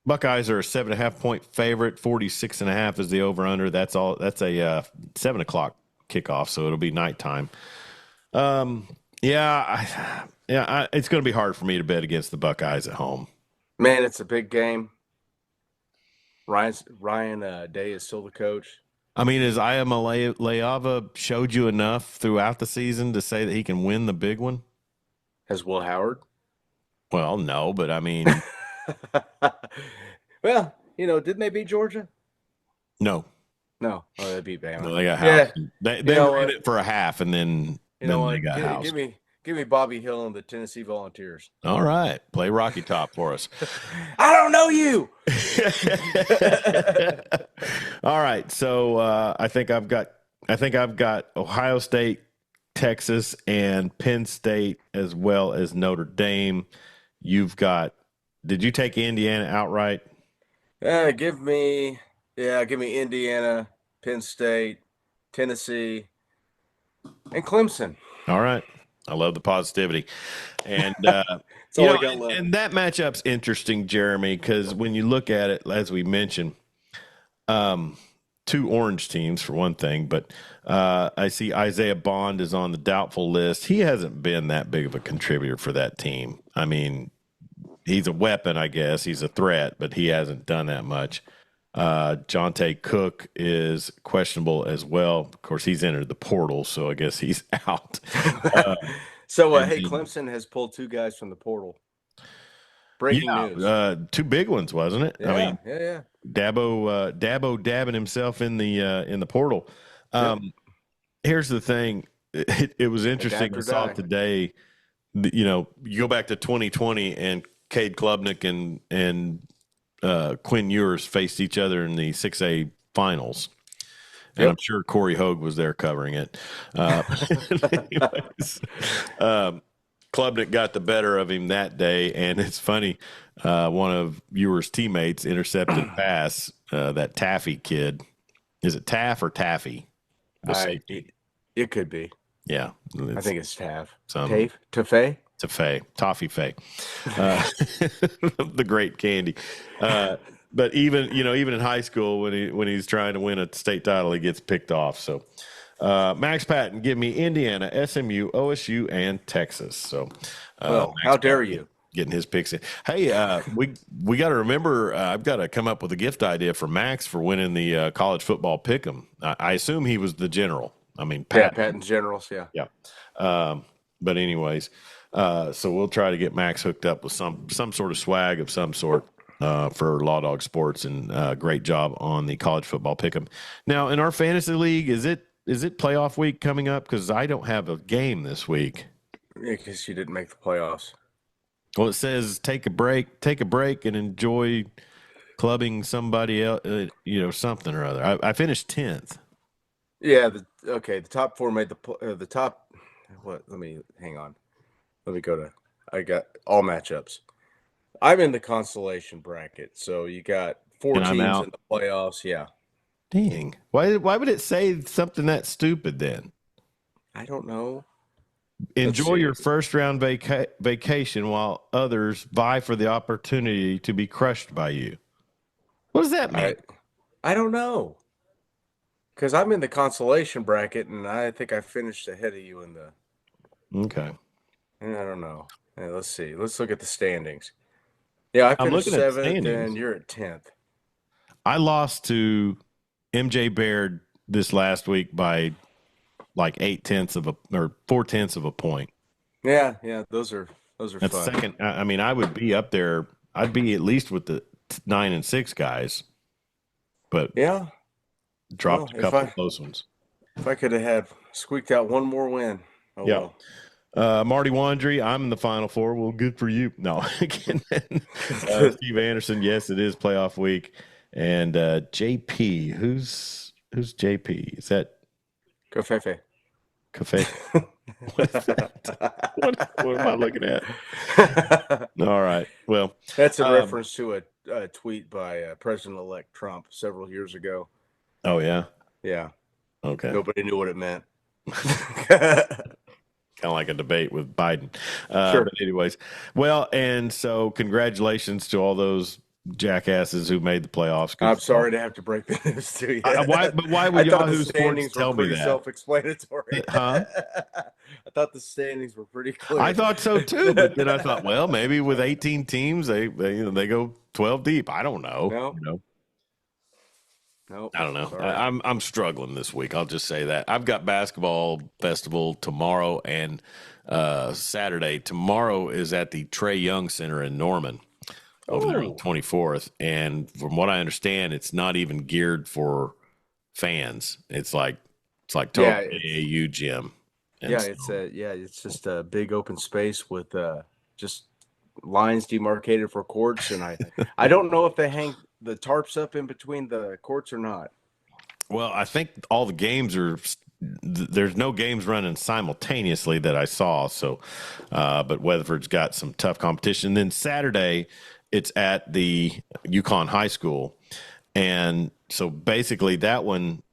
Buckeyes are a 7.5-point favorite. 46.5 is the over/under. That's all. That's a 7:00 kickoff, so it'll be nighttime. It's going to be hard for me to bet against the Buckeyes at home. Man, it's a big game. Ryan Day is still the coach. I mean, has Leava showed you enough throughout the season to say that he can win the big one? Has Will Howard? Well, no, but I mean, well, didn't they beat Georgia? No. Oh, they beat Bama. No, they got house. Yeah. They were in it for a half, and then they got house. Give me Bobby Hill and the Tennessee Volunteers. All right, play Rocky Top for us. I don't know you. All right, so I think I've got Ohio State, Texas, and Penn State, as well as Notre Dame. You've got. Did you take Indiana outright? Give me Indiana, Penn State, Tennessee, and Clemson. All right. I love the positivity. And and that matchup's interesting, Jeremy, because when you look at it, as we mentioned, two orange teams for one thing, but I see Isaiah Bond is on the doubtful list. He hasn't been that big of a contributor for that team. I mean, he's a weapon, I guess. He's a threat, but he hasn't done that much. Jonte Cook is questionable as well. Of course, he's entered the portal, so I guess he's out. Clemson has pulled two guys from the portal. Breaking news. Two big ones, wasn't it? Yeah, I mean, yeah. Dabo dabbing himself in the portal. Here's the thing. It was interesting. I saw it today. You go back to 2020 and Cade Klubnik and Quinn Ewers faced each other in the 6A finals. And I'm sure Corey Hogue was there covering it. Anyways, Klubnik got the better of him that day. And it's funny, one of Ewers' teammates intercepted pass, that Taffy kid. Is it Taff or Taffy? It could be. Yeah. I think it's Taff. Taffy? Toffee Fay, the great candy. But even in high school, when he's trying to win a state title, he gets picked off. So, Max Patton, give me Indiana, SMU, OSU, and Texas. So, how dare you? Getting his picks in. Hey, we got to remember. I've got to come up with a gift idea for Max for winning the college football pick'em. I assume he was the general. I mean, Patton's generals. Yeah. But anyways. So we'll try to get Max hooked up with some sort of swag of some sort for Lawdog Sports, and great job on the college football pick'em. Now, in our fantasy league, is it is it playoff week coming up? Because I don't have a game this week. Because you didn't make the playoffs. Well, it says take a break, and enjoy clubbing somebody else. Something or other. I finished 10th. Yeah. The top four made the top. What? Let me hang on. Let me go to. I got all matchups. I'm in the consolation bracket, so you got four And I'm teams out. in the playoffs. Yeah. Dang. Why would it say something that stupid then? I don't know. Let's Enjoy see. your first round vacation while others vie for the opportunity to be crushed by you. What does that mean? I don't know. Because I'm in the consolation bracket, and I think I finished ahead of you in the. Okay. I don't know. Yeah, let's see. Let's look at the standings. Yeah, I I'm finished looking at the seventh, and standings. you're at 10th. I lost to MJ Baird this last week by like 4/10 of a point. Yeah, those are That's fun. second. I mean, I would be up there. I'd be at least with the 9 and 6 guys, but Yeah. Well, dropped a couple of close ones. if I could have had squeaked out one more win. Oh Yeah. well. Marty Wandry, I'm in the Final Four. Well, good for you. No, again, Steve Anderson. Yes, it is playoff week. And JP, who's JP? Is that Go Fefe. Cafe? What is that? What am I looking at? All right. Well, That's in reference to a tweet by President-elect Trump several years ago. oh yeah. Yeah. Okay. Nobody knew what it meant. Kind of like a debate with Biden. Sure. But anyways, well, and so congratulations to all those jackasses who made the playoffs. I'm sorry to have to break the news to you. Why I would thought the Yahoo Sports standings were tell me pretty that? self-explanatory. Huh? I thought the standings were pretty clear. I thought so too, but then I thought, well, maybe with 18 teams, they go 12 deep. I don't know. No. Nope. I don't know. I'm struggling this week. I'll just say that. I've got basketball festival tomorrow and Saturday. Tomorrow is at the Trey Young Center in Norman over there on the 24th. And from what I understand, it's not even geared for fans. It's like total AAU gym. And it's just a big open space with just lines demarcated for courts, and I don't know if they hang the tarps up in between the courts or not. Well, I think all the games are. There's no games running simultaneously that I saw. So, but Weatherford's got some tough competition. Then Saturday, it's at the Yukon High School, and so basically that one.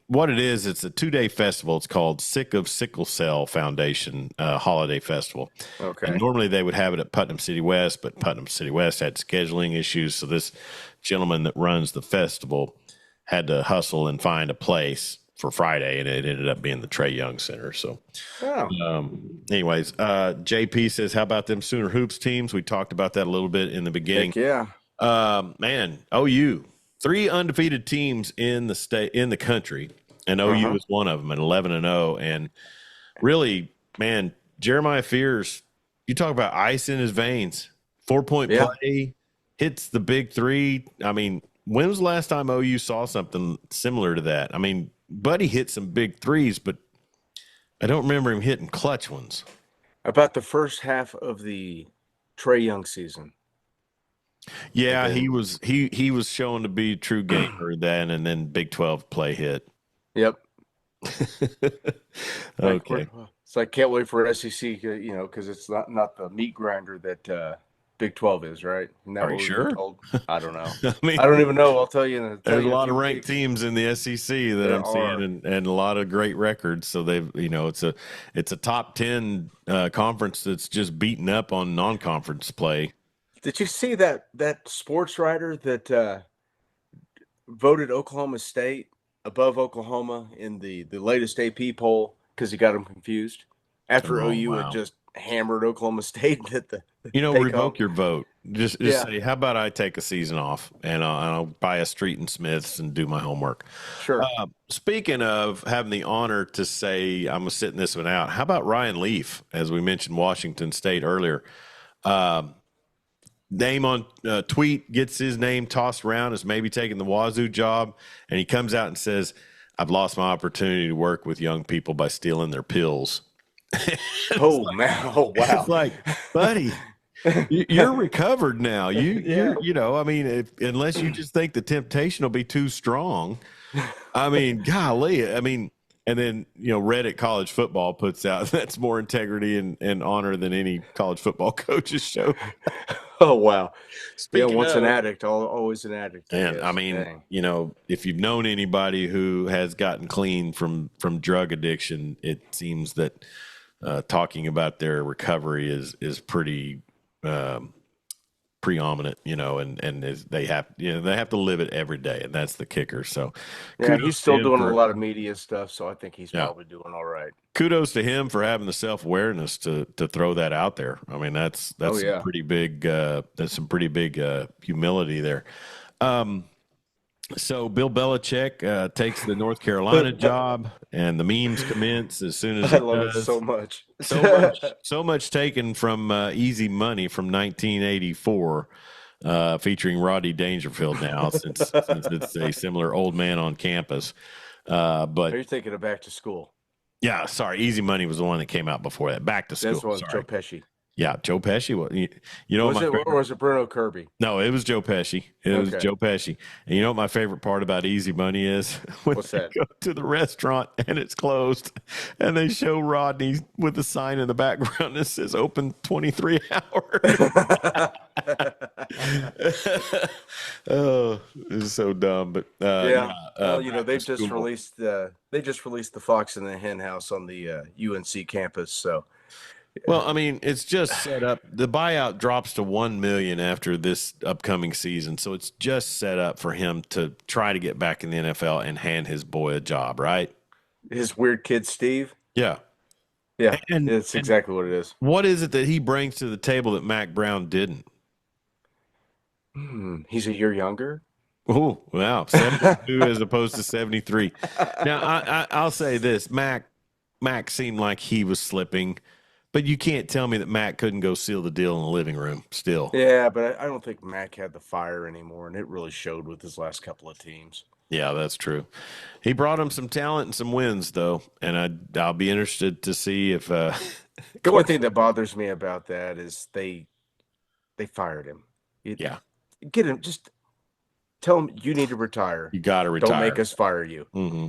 What it is, it's a 2-day festival. It's called Sick of Sickle Cell Foundation Holiday Festival. Okay. And normally they would have it at Putnam City West, but Putnam City West had scheduling issues. So this gentleman that runs the festival had to hustle and find a place for Friday, and it ended up being the Trey Young Center. So, anyways, JP says, how about them Sooner Hoops teams? We talked about that a little bit in the beginning. Heck yeah. Man, OU. 3 undefeated teams in the country, and OU is one of them at 11-0. And really, man, Jeremiah Fears, you talk about ice in his veins. 4-point play, hits the big three. I mean, when was the last time OU saw something similar to that? I mean, Buddy hit some big threes, but I don't remember him hitting clutch ones. About the first half of the Trey Young season. Yeah, he was shown to be a true gamer then, and then Big 12 play hit. Yep. Okay. So I can't wait for SEC, because it's not the meat grinder that Big 12 is, right? Are you sure? I don't know. I mean, I don't even know. I'll tell you. There's a lot of ranked teams in the SEC that I'm seeing, and a lot of great records. So they've, it's a top 10 conference that's just beating up on non-conference play. Did you see that sports writer that voted Oklahoma State above Oklahoma in the latest AP poll because he got them confused after OU had just hammered Oklahoma State at the revoke your vote. Just say, how about I take a season off and I'll buy a Street and Smiths and do my homework. Sure. Speaking of having the honor to say, I'm sitting this one out. How about Ryan Leaf, as we mentioned Washington State earlier? Name on tweet gets his name tossed around as maybe taking the Wazoo job, and he comes out and says, I've lost my opportunity to work with young people by stealing their pills. Oh man! Oh It's wow! like, buddy, you're recovered now. Yeah. I mean, unless you just think the temptation will be too strong. I mean, golly, I mean, and then Reddit college football puts out that's more integrity and honor than any college football coaches show. Oh wow! Yeah, Speaking once an of, addict, always an addict, I and I guess. mean, Dang. if you've known anybody who has gotten clean from drug addiction, it seems that talking about their recovery is pretty preeminent, they have to live it every day, and that's the kicker. So, Yeah, and kudos he's to still him doing a for lot of media stuff, so I think he's yeah, probably doing all right. kudos to him for having the self awareness to throw that out there. I mean, that's Oh some yeah. pretty big humility there. Um, So Bill Belichick takes the North Carolina job, and the memes commence as soon as I he love it so does. much. So much taken from Easy Money from 1984, featuring Rodney Dangerfield now, since it's a similar old man on campus. Are But you thinking of Back to School? yeah, sorry, Easy Money was the one that came out before that. Back to This School. was Joe Sorry, Pesci. yeah, Joe Pesci. You know what Was my it, or favorite. was it Bruno Kirby? No, it was Joe Pesci. It was Okay. Joe Pesci. And you know what my favorite part about Easy Money is? When What's they that? go to the restaurant and it's closed, and they show Rodney with a sign in the background that says "Open 23 hours." Oh, it's so dumb. But Yeah. Well, back to school. they just released the Fox and the Hen House on the UNC campus. So Well, I mean, it's just set up. The buyout drops to 1 million after this upcoming season, so it's just set up for him to try to get back in the NFL and hand his boy a job, right? his weird kid Steve. Yeah. Yeah, it's And exactly what it is. what is it that he brings to the table that Mac Brown didn't? He's a year younger. Oh, wow. 72 as opposed to 73. Now, I'll say this. Mac seemed like he was slipping, but you can't tell me that Mac couldn't go seal the deal in the living room still. Yeah, but I don't think Mac had the fire anymore, and it really showed with his last couple of teams. Yeah, that's true. He brought him some talent and some wins, though, and I'll be interested to see if The only thing that bothers me about that is they fired him. yeah, Get him. Just tell him you need to retire. you got to Don't make retire. us fire you. Mm-hmm.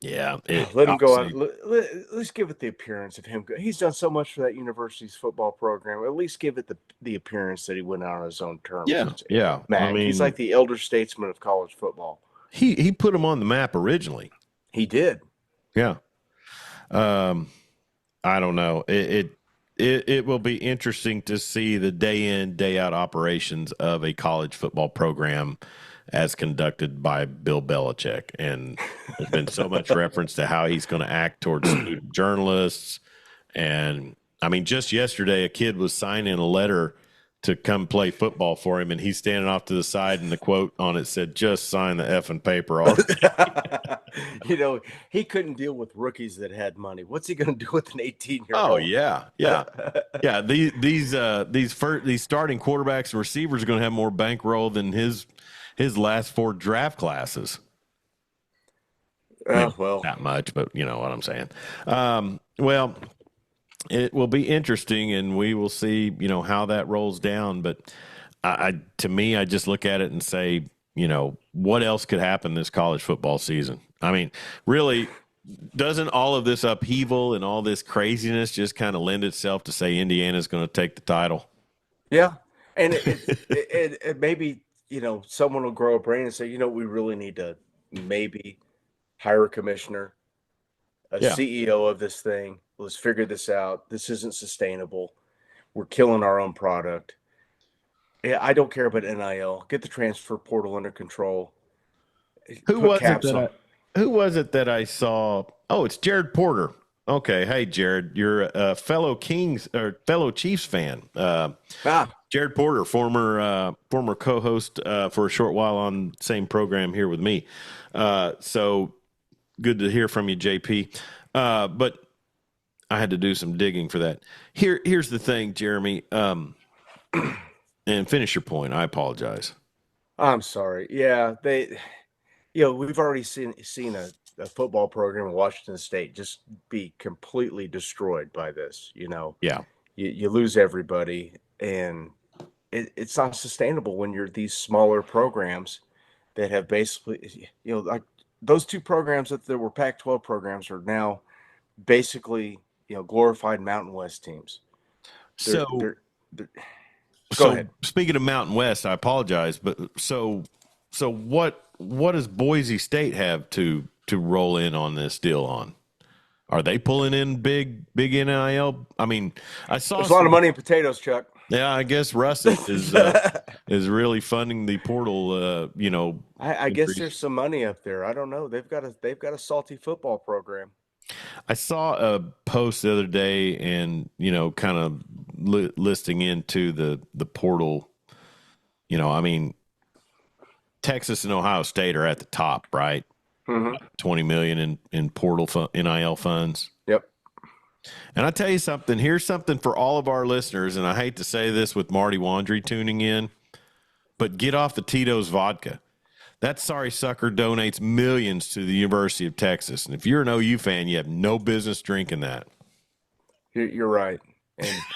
Yeah, Let him go out. obviously, Let's give it the appearance of him. He's done so much for that university's football program. At least give it the appearance that he went out on his own terms. yeah, yeah. Mac, I he's mean, like the elder statesman of college football. he put him on the map originally. He did. Yeah. I don't know. It will be interesting to see the day in, day out operations of a college football program as conducted by Bill Belichick. And there's been so much reference to how he's going to act towards student journalists. And I mean, just yesterday, a kid was signing a letter to come play football for him, and he's standing off to the side, and the quote on it said, "Just sign the effing paper already." He couldn't deal with rookies that had money. What's he going to do with an 18-year-old? Oh yeah, yeah, yeah. These starting quarterbacks and receivers are going to have more bankroll than his last 4 draft classes. Well, Not much, but you know what I'm saying. Well, it will be interesting, and we will see, how that rolls down. But to me, I just look at it and say, what else could happen this college football season? I mean, really, doesn't all of this upheaval and all this craziness just kind of lend itself to say Indiana's going to take the title? yeah. And it maybe, someone will grow a brain and say, we really need to maybe hire a commissioner, a Yeah. CEO of this thing. Let's figure this out. This isn't sustainable. We're killing our own product. Yeah, I don't care about NIL. Get the transfer portal under control. Who Put was it caps that on. who was it that I saw? Oh, it's Jared Porter. Okay, hey Jared, you're a fellow Kings or fellow Chiefs fan. Jared Porter, former co-host for a short while on same program here with me. So good to hear from you, JP. But I had to do some digging for that. Here's the thing, Jeremy. And finish your point. I apologize. I'm sorry. Yeah, We've already seen a football program in Washington State just be completely destroyed by this. Yeah. You lose everybody, and it's not sustainable when you're these smaller programs that have basically, like those two programs that were Pac-12 programs are now basically, glorified Mountain West teams. They're, So, they're, they're Go so ahead. speaking of Mountain West, I apologize, but so what does Boise State have to roll in on this deal on? Are they pulling in big NIL? I mean, I saw There's a lot of some. money in potatoes, Chuck. Yeah, I guess Russet is really funding the portal. I guess increase. there's some money up there. I don't know. They've got a salty football program. I saw a post the other day, and kind of listing into the portal. I mean, Texas and Ohio State are at the top, right? Mm-hmm. 20 million in portal NIL funds. Yep. And I tell you something. Here's something for all of our listeners, and I hate to say this with Marty Wandry tuning in, but get off the Tito's vodka. That sorry sucker donates millions to the University of Texas. And if you're an OU fan, you have no business drinking that. You're right.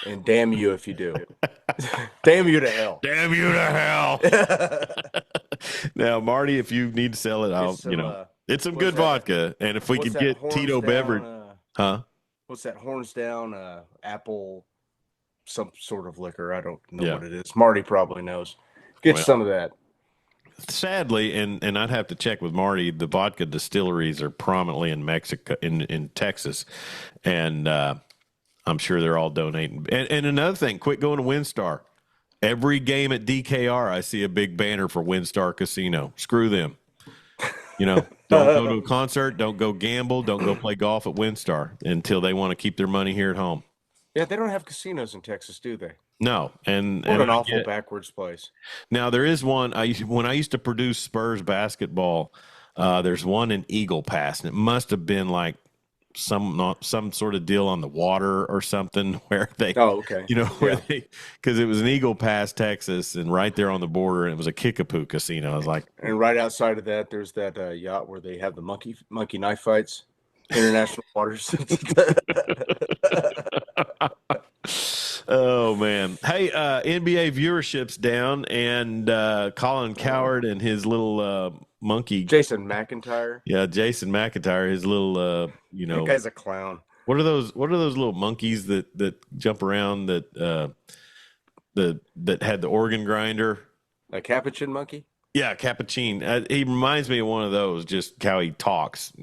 And damn you if you do. Damn you to hell. Damn you to hell. Now, Marty, if you need to sell it, it's some good vodka. And if we could get Tito beverage, huh? What's that? Horns down, apple, some sort of liquor. I don't know what it is. Marty probably knows. Get some of that. Sadly, and I'd have to check with Marty, the vodka distilleries are prominently in Mexico, in Texas, and I'm sure they're all donating. And another thing, quit going to WinStar. Every game at DKR, I see a big banner for WinStar Casino. Screw them. Don't go to a concert, don't go gamble, don't go play golf at WinStar until they want to keep their money here at home. Yeah, they don't have casinos in Texas, do they? No, and an awful backwards place. Now there is one. When I used to produce Spurs basketball, there's one in Eagle Pass, and it must have been like some sort of deal on the water or something where they. Oh, okay. Because it was in Eagle Pass, Texas, and right there on the border, and it was a Kickapoo casino. I was like, and right outside of that, there's that yacht where they have the monkey knife fights, international waters. Oh man! Hey, NBA viewership's down, and Colin Cowherd and his little monkey, Jason McIntyre. Yeah, Jason McIntyre, his little, that guy's a clown. What are those little monkeys that jump around that had the organ grinder? A capuchin monkey. Yeah, Capuchin. He reminds me of one of those, just how he talks,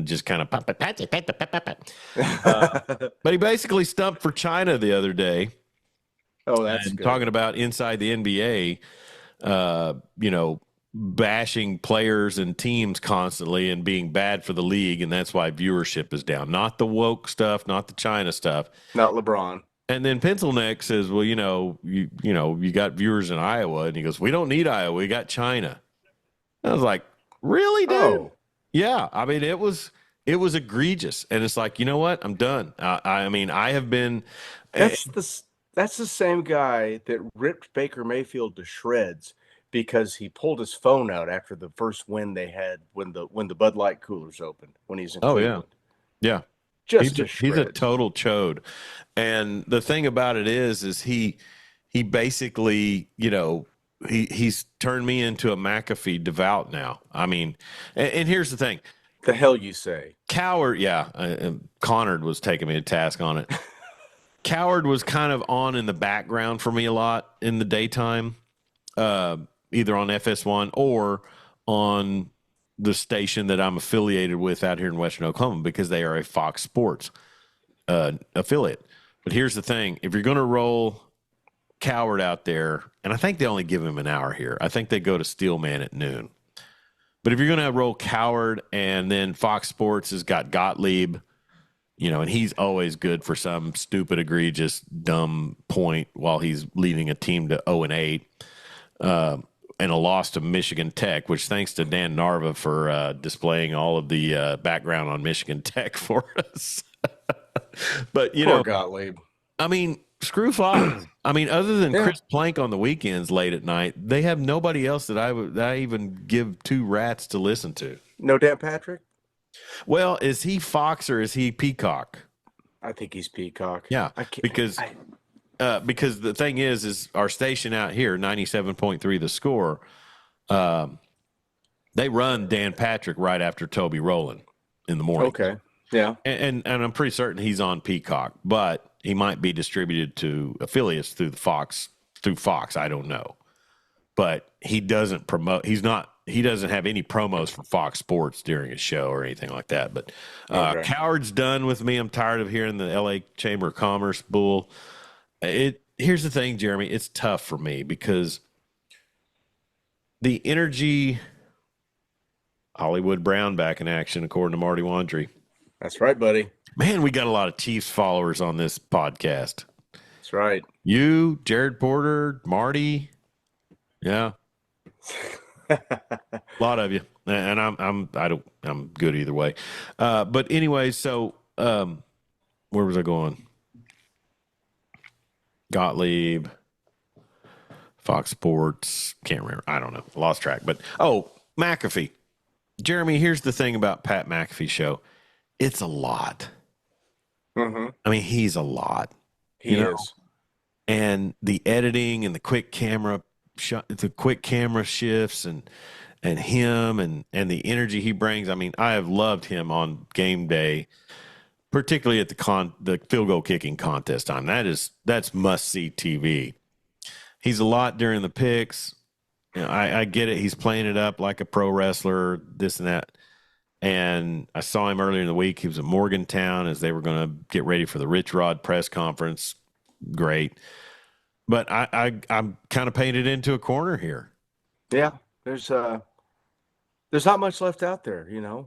just kind of. But he basically stumped for China the other day. Oh, that's good. Talking about inside the NBA, bashing players and teams constantly and being bad for the league, and that's why viewership is down. Not the woke stuff, not the China stuff. Not LeBron. And then Pencilneck says, well, you got viewers in Iowa. And he goes, we don't need Iowa. We got China. I was like, really, dude? Oh. Yeah. I mean, it was egregious. And it's like, you know what? I'm done. I have been. That's the same guy that ripped Baker Mayfield to shreds because he pulled his phone out after the first win they had when the Bud Light coolers opened when he's in Cleveland. Yeah. He's a total chode. And the thing about it is he basically, he's turned me into a McAfee devout now. I mean, and here's the thing. The hell you say? Cowherd, yeah. Connard was taking me to task on it. Cowherd was kind of on in the background for me a lot in the daytime, either on FS1 or on the station that I'm affiliated with out here in Western Oklahoma, because they are a Fox Sports affiliate. But here's the thing. If you're going to roll Cowherd out there, and I think they only give him an hour here. I think they go to Steelman at noon. But if you're going to roll Cowherd, and then Fox Sports has got Gottlieb, and he's always good for some stupid, egregious, dumb point while he's leading a team to 0-8. And a loss to Michigan Tech, which thanks to Dan Narva for displaying all of the background on Michigan Tech for us. But, Poor Gottlieb. I mean, Screw Fox. I mean, other than Yeah. Chris Plank on the weekends late at night, they have nobody else that I even give two rats to listen to. No Dan Patrick? Well, is he Fox or is he Peacock? I think he's Peacock. Yeah, I can't. because because the thing is our station out here, 97.3 The Score, they run Dan Patrick right after Toby Rowland in the morning. Okay. Yeah. And I'm pretty certain he's on Peacock, but he might be distributed to affiliates through Fox. I don't know, but he doesn't promote. He doesn't have any promos for Fox Sports during his show or anything like that. But Coward's done with me. I'm tired of hearing the LA Chamber of Commerce bull. Here's the thing, Jeremy. It's tough for me because the energy. Hollywood Brown back in action, according to Marty Wandry. That's right, buddy. Man, we got a lot of Chiefs followers on this podcast. That's right. You, Jared Porter, Marty, yeah, a lot of you, and I'm good either way. But anyway, so where was I going? Gottlieb, Fox Sports, can't remember. I don't know, lost track. But McAfee, Jeremy. Here's the thing about Pat McAfee's show. It's a lot. Mm-hmm. I mean, he's a lot. He is. And the editing and the quick camera shifts and him and the energy he brings. I mean, I have loved him on game day, particularly at the field goal kicking contest time. That's must see TV. He's a lot during the picks. You know, I get it. He's playing it up like a pro wrestler, this and that. And I saw him earlier in the week. He was at Morgantown as they were going to get ready for the Rich Rod press conference. Great. But I'm kind of painted into a corner here. Yeah. There's not much left out there, you know.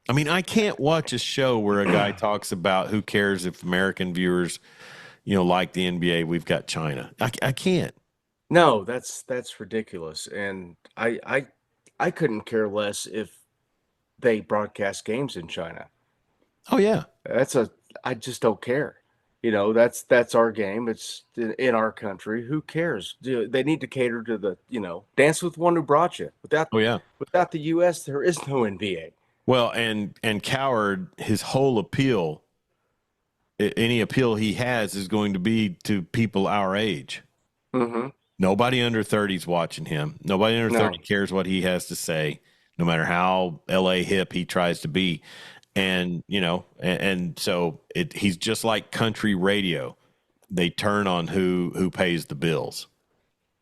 I mean, I can't watch a show where a guy talks about who cares if American viewers, like the NBA, we've got China. I can't. No, that's ridiculous. And I couldn't care less if they broadcast games in China. Oh yeah. I just don't care. That's our game. It's in our country. Who cares? They need to cater to the, dance with one who brought you. Without the US, there is no NBA. Well, and Coward, his whole appeal, any appeal he has is going to be to people our age. Mm-hmm. Nobody under 30 is watching him. Nobody under 30 cares what he has to say, no matter how LA hip he tries to be. And, and so he's just like country radio. They turn on who pays the bills.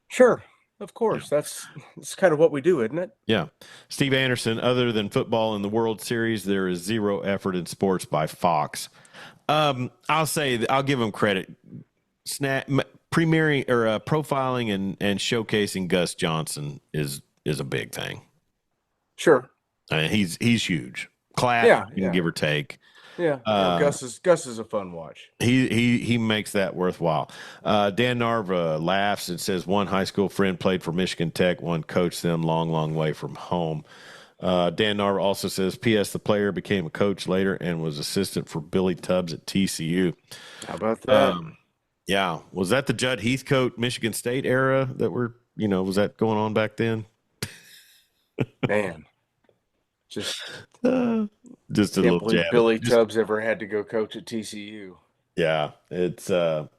Sure. Of course. Yeah. That's kind of what we do, isn't it? Yeah. Steve Anderson, other than football in the World Series, there is zero effort in sports by Fox. I'll give him credit. Premiering or profiling and showcasing Gus Johnson is a big thing. Sure. I mean, he's huge. Class, give or take. Yeah. Gus is a fun watch. He makes that worthwhile. Dan Narva laughs and says one high school friend played for Michigan Tech, one coached them long way from home. Dan Narva also says, P.S. the player became a coach later and was assistant for Billy Tubbs at TCU. How about that? Yeah. Was that the Judd Heathcote Michigan State era that was that going on back then? Man. Just a little jab. Billy Tubbs ever had to go coach at TCU. Yeah. It's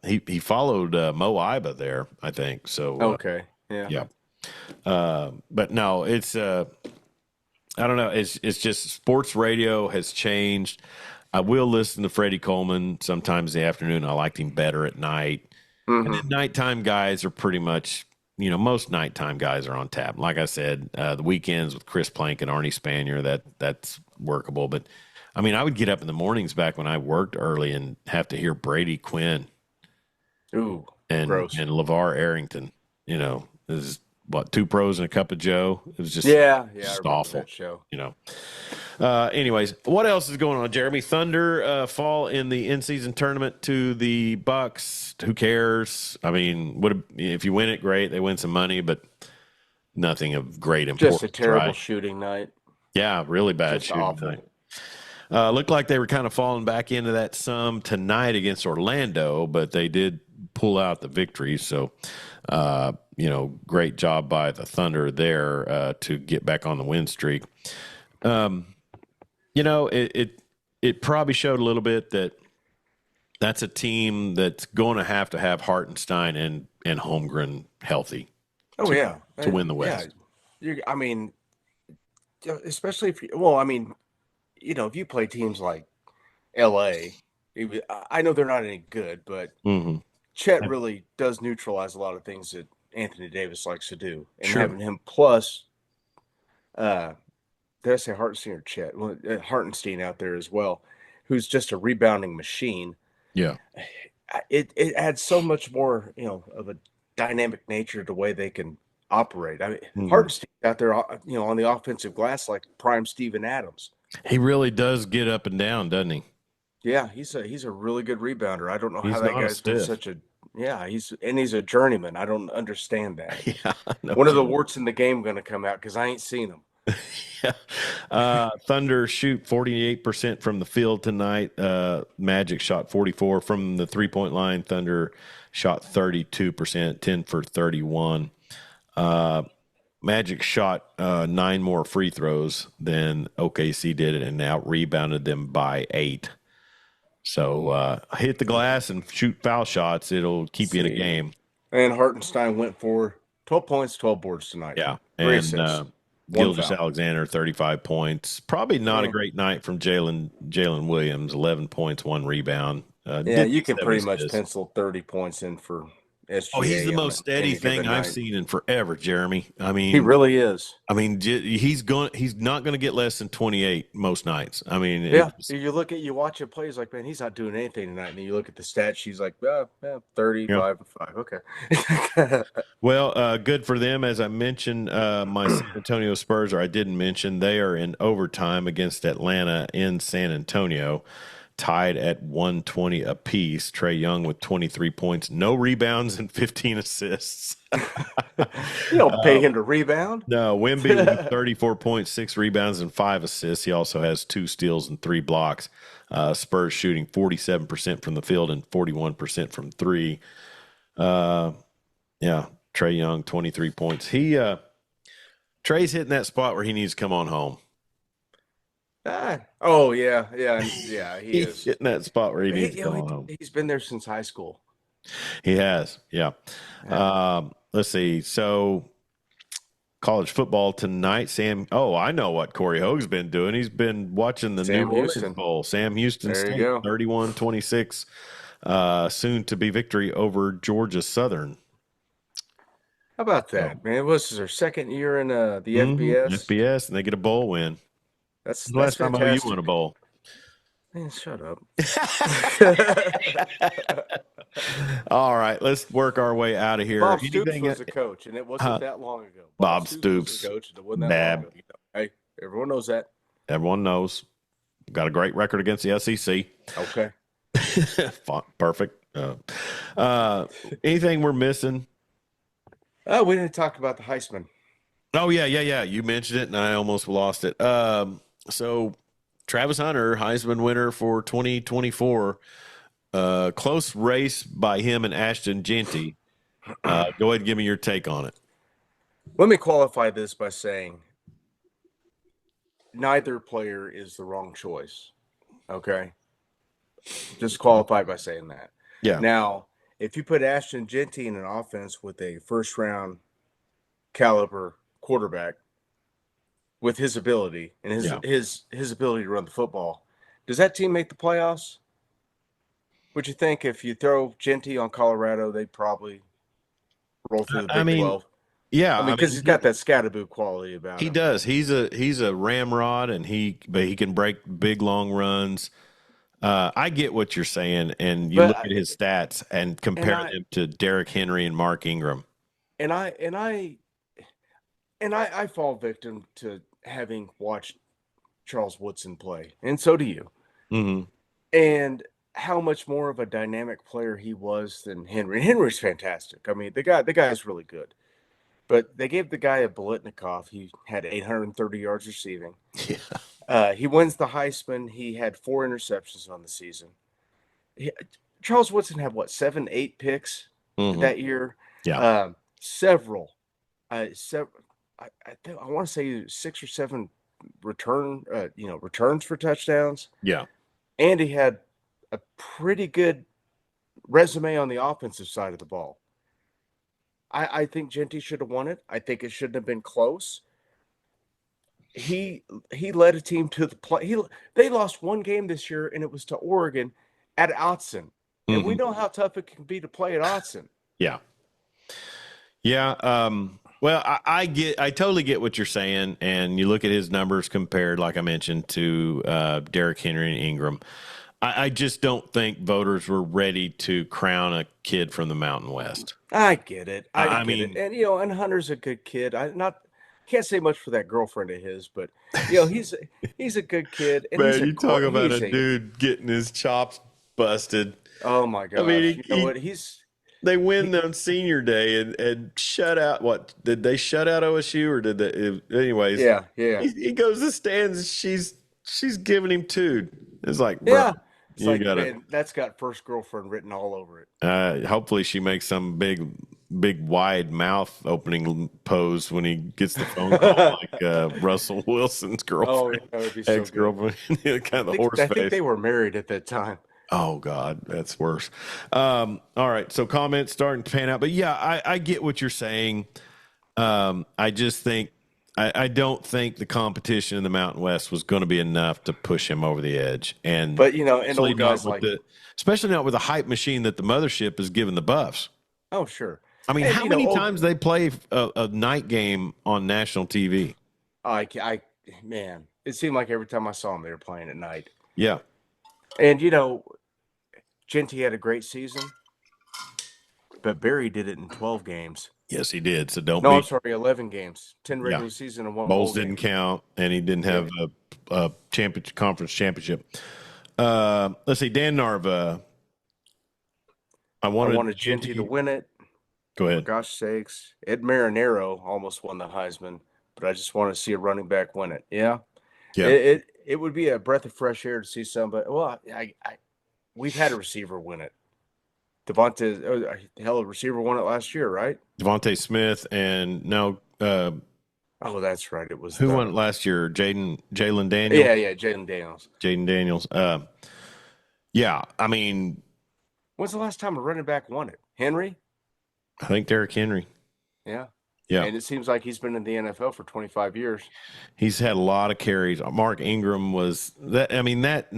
he followed Mo Iba there, I think. So okay. Yeah. But no, it's I don't know. It's just sports radio has changed. I will listen to Freddie Coleman sometimes in the afternoon. I liked him better at night. Mm-hmm. And then nighttime guys are pretty much, most nighttime guys are on tap. Like I said, the weekends with Chris Plank and Arnie Spanier, that's workable. But, I mean, I would get up in the mornings back when I worked early and have to hear Brady Quinn. Ooh, and gross. And LeVar Arrington, is two pros and a cup of Joe. It was just just awful. That show. Anyways, what else is going on, Jeremy? Thunder fall in the in-season tournament to the Bucks. Who cares? I mean, if you win it, great. They win some money, but nothing of great importance. Just a terrible shooting night. Yeah, really bad just shooting awful. night. Looked like they were kind of falling back into that some tonight against Orlando, but they did pull out the victory. So, great job by the Thunder there to get back on the win streak. Um, it probably showed a little bit that that's a team that's going to have Hartenstein and Holmgren healthy Oh yeah, to win the yeah. West. I mean, especially if well, I mean, if you play teams like L.A., I know they're not any good, but Mm-hmm. Chet really does neutralize a lot of things that Anthony Davis likes to do, and Sure. having him plus, uh, did I say Hartenstein or Chet? Well, Hartenstein out there as well, who's just a rebounding machine. Yeah. It adds so much more, of a dynamic nature to the way they can operate. I mean, Mm-hmm. Hartenstein out there, on the offensive glass like prime Steven Adams. He really does get up and down, doesn't he? Yeah, he's a really good rebounder. I don't know how He's that not a guy's been stiff. such a yeah, he's a journeyman. I don't understand that. Yeah, no When are the kidding. warts in the game going to come out? Because I ain't seen them. Yeah. Thunder shoot 48% from the field tonight. Magic shot 44 from the 3-point line. Thunder shot 32%, 10 for 31. Uh, Magic shot 9 more free throws than OKC did and out rebounded them by 8. So hit the glass and shoot foul shots. It'll keep you in a See, game. and Hartenstein went for 12 points, 12 boards tonight. Yeah. 3 assists, one Gilgeous foul. Alexander, 35 points. Probably not a Mm. great night from Jalen Williams, 11 points, 1 rebound. Yeah, Did you can 7 pretty much assists. pencil 30 points in for Oh, he's the SGA most on steady any thing given I've night. seen in forever, Jeremy. He really is. He's not going to get less than 28 most nights. I mean, Yeah, it's you watch it play, he's like, man, he's not doing anything tonight. And then you look at the stats, she's like, 35 and 5. Okay. well, good for them. As I mentioned, my San Antonio Spurs, or I didn't mention, they are in overtime against Atlanta in San Antonio, tied at 120 apiece. Trae Young with 23 points, no rebounds, and 15 assists. You don't pay him to rebound. No, Wemby with 34 points, 6 rebounds, and 5 assists. He also has 2 steals and 3 blocks. Spurs shooting 47% from the field and 41% from three. Yeah, Trae Young, 23 points. Trey's hitting that spot where he needs to come on home. Oh yeah. He He's is. hitting that spot where he needs to come on home. He's been there since high school. He has, yeah. Let's see. So college football tonight. I know what Corey Hogue's been doing. He's been watching the Sam New Orleans Houston. Bowl. Sam Houston There you State, go. 31-26, soon to be victory over Georgia Southern. How about that, man? This is their second year in the FBS. FBS, and they get a bowl win. That's The last time OU won fantastic. a bowl. Man, shut up. All right, let's work our way out of here. Bob Stoops was a coach, and it wasn't that long ago. Bob Was Stoops, a coach, and it wasn't that Bab. long ago. Hey, everyone knows that. Everyone knows. Got a great record against the SEC. Okay. Perfect. Anything we're missing? Oh, we didn't talk about the Heisman. Oh, yeah. You mentioned it, and I almost lost it. So Travis Hunter, Heisman winner for 2024. Close race by him and Ashton Genty. Go ahead and give me your take on it. Let me qualify this by saying neither player is the wrong choice. Okay. Just qualify by saying that. Yeah. Now, if you put Ashton Genty in an offense with a first round caliber quarterback with his ability and his ability to run the football, does that team make the playoffs? Would you think if you throw Genty on Colorado, they'd probably roll through the Big 12? Yeah, because he's got that scatterboo quality about him. He does. He's a ramrod, and he can break big long runs. I get what you're saying, and you look at his stats and compare them to Derrick Henry and Mark Ingram. And I fall victim to having watched Charles Woodson play, and so do you. Mm-hmm. And how much more of a dynamic player he was than Henry. Henry's fantastic. I mean, the guy is really good. But they gave the guy a Bolitnikov. He had 830 yards receiving. Yeah. He wins the Heisman. He had 4 interceptions on the season. He, Charles Woodson had what, 7, 8 picks Mm-hmm. that year. Yeah. Several, several. I want to say 6 or 7 returns for touchdowns. Yeah. And he had a pretty good resume on the offensive side of the ball. I think Genty should have won it. I think it shouldn't have been close. He led a team to the play. They lost one game this year, and it was to Oregon at Autzen. And we know how tough it can be to play at Autzen. Yeah. Yeah. Well, I totally get what you're saying. And you look at his numbers compared, like I mentioned, to Derrick Henry and Ingram. I just don't think voters were ready to crown a kid from the Mountain West. I get it. I mean, it. And and Hunter's a good kid. Can't say much for that girlfriend of his, but he's a good kid. And man, you talk about a dude getting his chops busted. Oh my gosh! I mean, you know what? They win on senior day and shut out. What did they shut out OSU or did they? Anyways, yeah. He goes to the stands. And she's giving him two. It's like, bro, it's like, man, that's got first girlfriend written all over it. Hopefully, she makes some big wide mouth opening pose when he gets the phone call, like Russell Wilson's girlfriend, ex-girlfriend, kind of the horse face. I think they were married at that time. Oh God, that's worse. All right, so comments starting to pan out, but yeah, I get what you're saying. I just think I don't think the competition in the Mountain West was going to be enough to push him over the edge. But and old guys especially not with the hype machine that the mothership is giving the Buffs. Oh sure. I mean, how many times they play a night game on national TV? Man, it seemed like every time I saw them, they were playing at night. Yeah. And, Genty had a great season, but Barry did it in 12 games. Yes, he did. So I'm sorry, 11 games, 10 regular season and 1 bowls didn't count, and he didn't have a conference championship. Let's see, Dan Narva. I wanted Genty to win it. Go ahead. For gosh sakes, Ed Marinero almost won the Heisman, but I just want to see a running back win it. Yeah. It would be a breath of fresh air to see somebody. Well, we've had a receiver win it. Devontae, a receiver won it last year, right? Devontae Smith and now. Oh, that's right. It was who won it last year? Jalen Daniels. Yeah, Jalen Daniels. Jaden Daniels. Yeah, I mean, when's the last time a running back won it? Henry? I think Derrick Henry. Yeah. Yeah. And it seems like he's been in the NFL for 25 years. He's had a lot of carries. Mark Ingram was that. I mean, that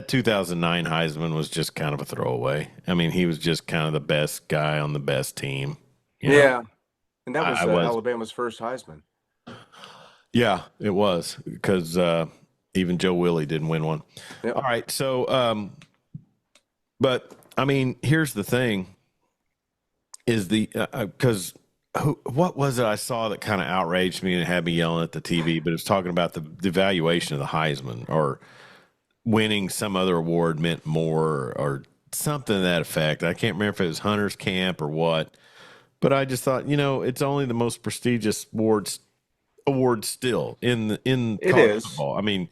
2009 Heisman was just kind of a throwaway. I mean, he was just kind of the best guy on the best team. Yeah. And that was Alabama's first Heisman. Yeah, it was because even Joe Willie didn't win one. Yep. All right. So, but I mean, here's the thing is because what was it I saw that kind of outraged me and had me yelling at the TV, but it was talking about the devaluation of the Heisman or winning some other award meant more or something to that effect. I can't remember if it was Hunter's Camp or what, but I just thought, it's only the most prestigious award still in college football. I mean,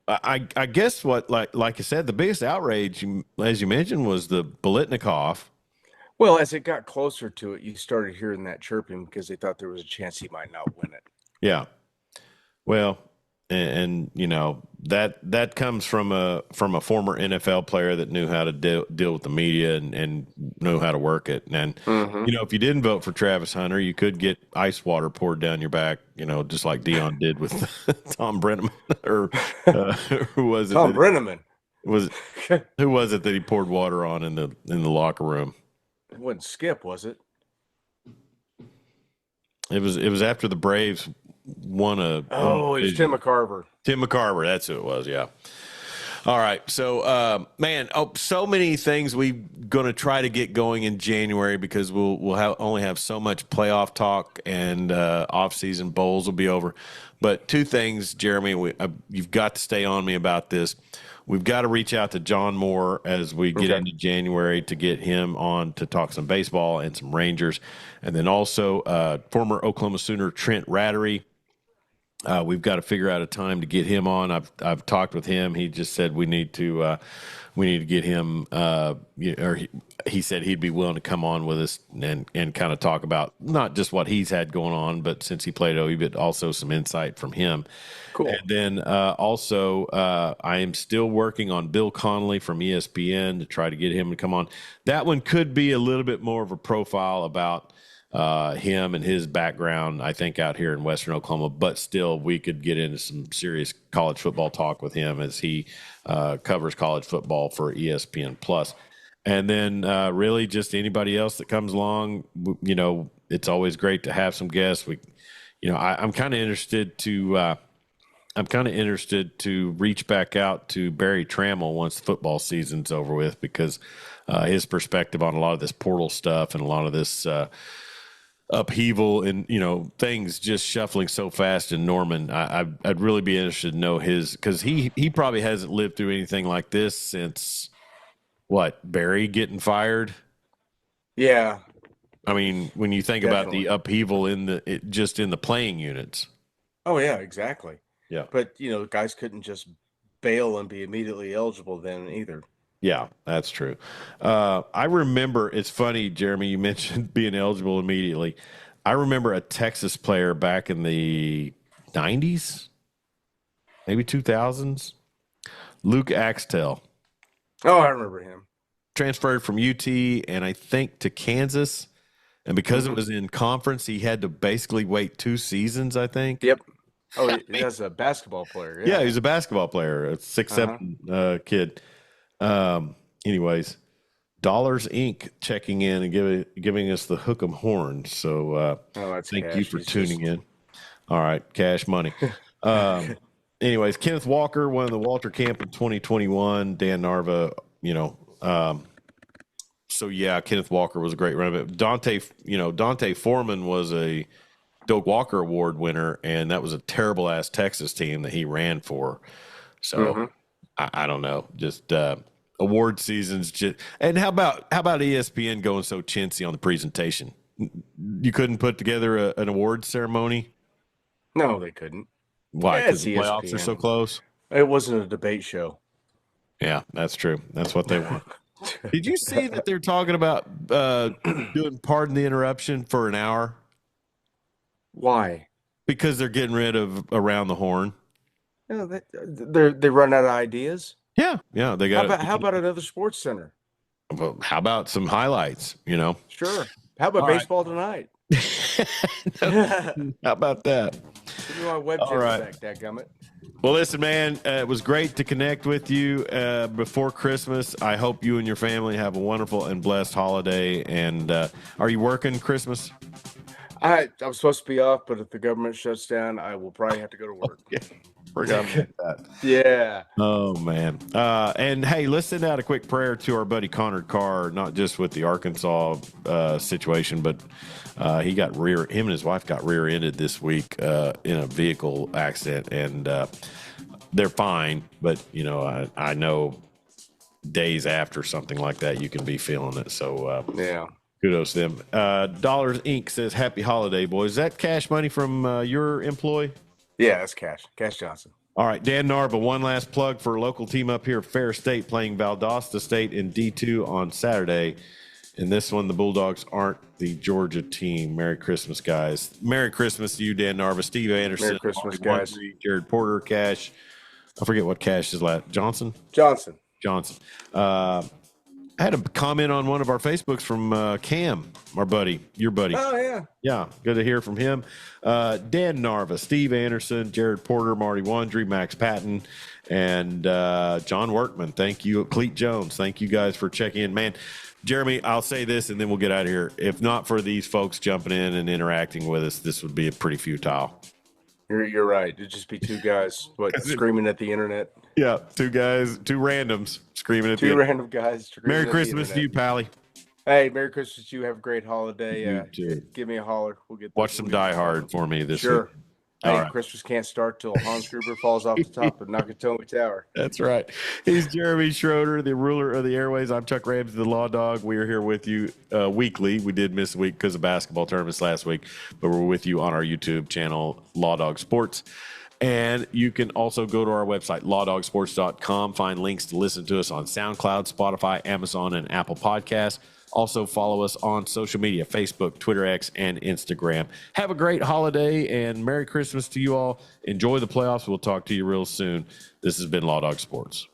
I guess what, like I said, the biggest outrage, as you mentioned, was the Biletnikoff. Well, as it got closer to it, you started hearing that chirping because they thought there was a chance he might not win it. Yeah. Well, and that comes from a former NFL player that knew how to deal with the media and knew how to work it. And if you didn't vote for Travis Hunter, you could get ice water poured down your back, just like Dion did with Tom Brenneman or who was it? Tom Brenneman. Who was it that he poured water on in the locker room? It wasn't Skip, was it? It was after the Braves won a. Oh, it was Tim McCarver. Tim McCarver, that's who it was. Yeah. All right, so so many things we're going to try to get going in January because we'll only have so much playoff talk and off-season bowls will be over. But two things, Jeremy, you've got to stay on me about this. We've got to reach out to John Moore as we get into January to get him on to talk some baseball and some Rangers. And then also former Oklahoma Sooner Trent Rattery. We've got to figure out a time to get him on. I've talked with him. He just said we need to get him. He said he'd be willing to come on with us and kind of talk about not just what he's had going on, but since he played OE, but also some insight from him. Cool. And then also, I am still working on Bill Connolly from ESPN to try to get him to come on. That one could be a little bit more of a profile about him and his background, I think, out here in Western Oklahoma, but still we could get into some serious college football talk with him as he covers college football for ESPN Plus. And then really just anybody else that comes along, it's always great to have some guests. I'm kind of interested to reach back out to Barry Trammell once the football season's over with, because his perspective on a lot of this portal stuff and a lot of this upheaval and things just shuffling so fast in Norman. I'd really be interested to know his, because he probably hasn't lived through anything like this since Barry getting fired. Yeah, I mean, when you think about the upheaval in the playing units. Oh yeah, exactly. Yeah, but guys couldn't just bail and be immediately eligible then either. Yeah, that's true. I remember, it's funny, Jeremy, you mentioned being eligible immediately. I remember a Texas player back in the 90s, maybe 2000s, Luke Axtell. Oh, I remember him. Transferred from UT and I think to Kansas. And because it was in conference, he had to basically wait 2 seasons, I think. Yep. Oh, he's a basketball player. Yeah, he's a basketball player, a 6'7" kid. Anyways, Dollars Inc. checking in and giving us the hook'em horn. So thank you for tuning in. All right, cash money. Anyways, Kenneth Walker won the Walter Camp in 2021. Dan Narva, so yeah, Kenneth Walker was a great runner. But Dante Foreman was a Doak Walker Award winner, and that was a terrible ass Texas team that he ran for. So I don't know, just award seasons. And how about ESPN going so chintzy on the presentation? You couldn't put together an award ceremony? No, they couldn't. Why? Because the playoffs are so close. It wasn't a debate show. Yeah, that's true. That's what they want. Did you see that they're talking about doing pardon the interruption for an hour? Why? Because they're getting rid of Around the Horn. They run out of ideas. Yeah. They got. How about another sports center? Well, how about some highlights? Sure. How about baseball tonight? How about that? Give me my web back, dadgummit. Well, listen, man, it was great to connect with you before Christmas. I hope you and your family have a wonderful and blessed holiday. And are you working Christmas? I was supposed to be off, but if the government shuts down, I will probably have to go to work. Forgot about that. Yeah. Oh, man. And, hey, let's send out a quick prayer to our buddy Connor Carr, not just with the Arkansas situation, but him and his wife got rear-ended this week in a vehicle accident, and they're fine. But, I know days after something like that, you can be feeling it. So, yeah. Kudos to them. Dollars Inc. says, happy holiday, boys. Is that cash money from your employee? Yeah, that's Cash. Cash Johnson. All right, Dan Narva, one last plug for a local team up here, Fair State, playing Valdosta State in D2 on Saturday. In this one, the Bulldogs aren't the Georgia team. Merry Christmas, guys. Merry Christmas to you, Dan Narva, Steve Anderson. Merry Christmas, guys. Jared Porter, Cash. I forget what Cash is last. Johnson. I had a comment on one of our Facebooks from Cam, our buddy, your buddy. Oh, yeah. Yeah, good to hear from him. Dan Narva, Steve Anderson, Jared Porter, Marty Wandry, Max Patton, and John Workman. Thank you. Cleet Jones, thank you guys for checking in. Man, Jeremy, I'll say this and then we'll get out of here. If not for these folks jumping in and interacting with us, this would be a pretty futile. You're right. It'd just be two guys screaming at the internet. Yeah, two randoms screaming at the internet. Two random guys. Merry Christmas to you, Pally. Hey, Merry Christmas to you. Have a great holiday. Give me a holler. We'll get watch some Die Hard for me this week. Sure. Hey, All right. Christmas can't start till Hans Gruber falls off the top of Nakatomi Tower. That's right. He's Jeremy Schroeder, the ruler of the airways. I'm Chuck Ramsey, the Lawdog. We are here with you weekly. We did miss a week because of basketball tournaments last week, but we're with you on our YouTube channel, Lawdog Sports. And you can also go to our website, lawdogsports.com, find links to listen to us on SoundCloud, Spotify, Amazon, and Apple Podcasts. Also, follow us on social media, Facebook, Twitter X, and Instagram. Have a great holiday and Merry Christmas to you all. Enjoy the playoffs. We'll talk to you real soon. This has been Lawdog Sports.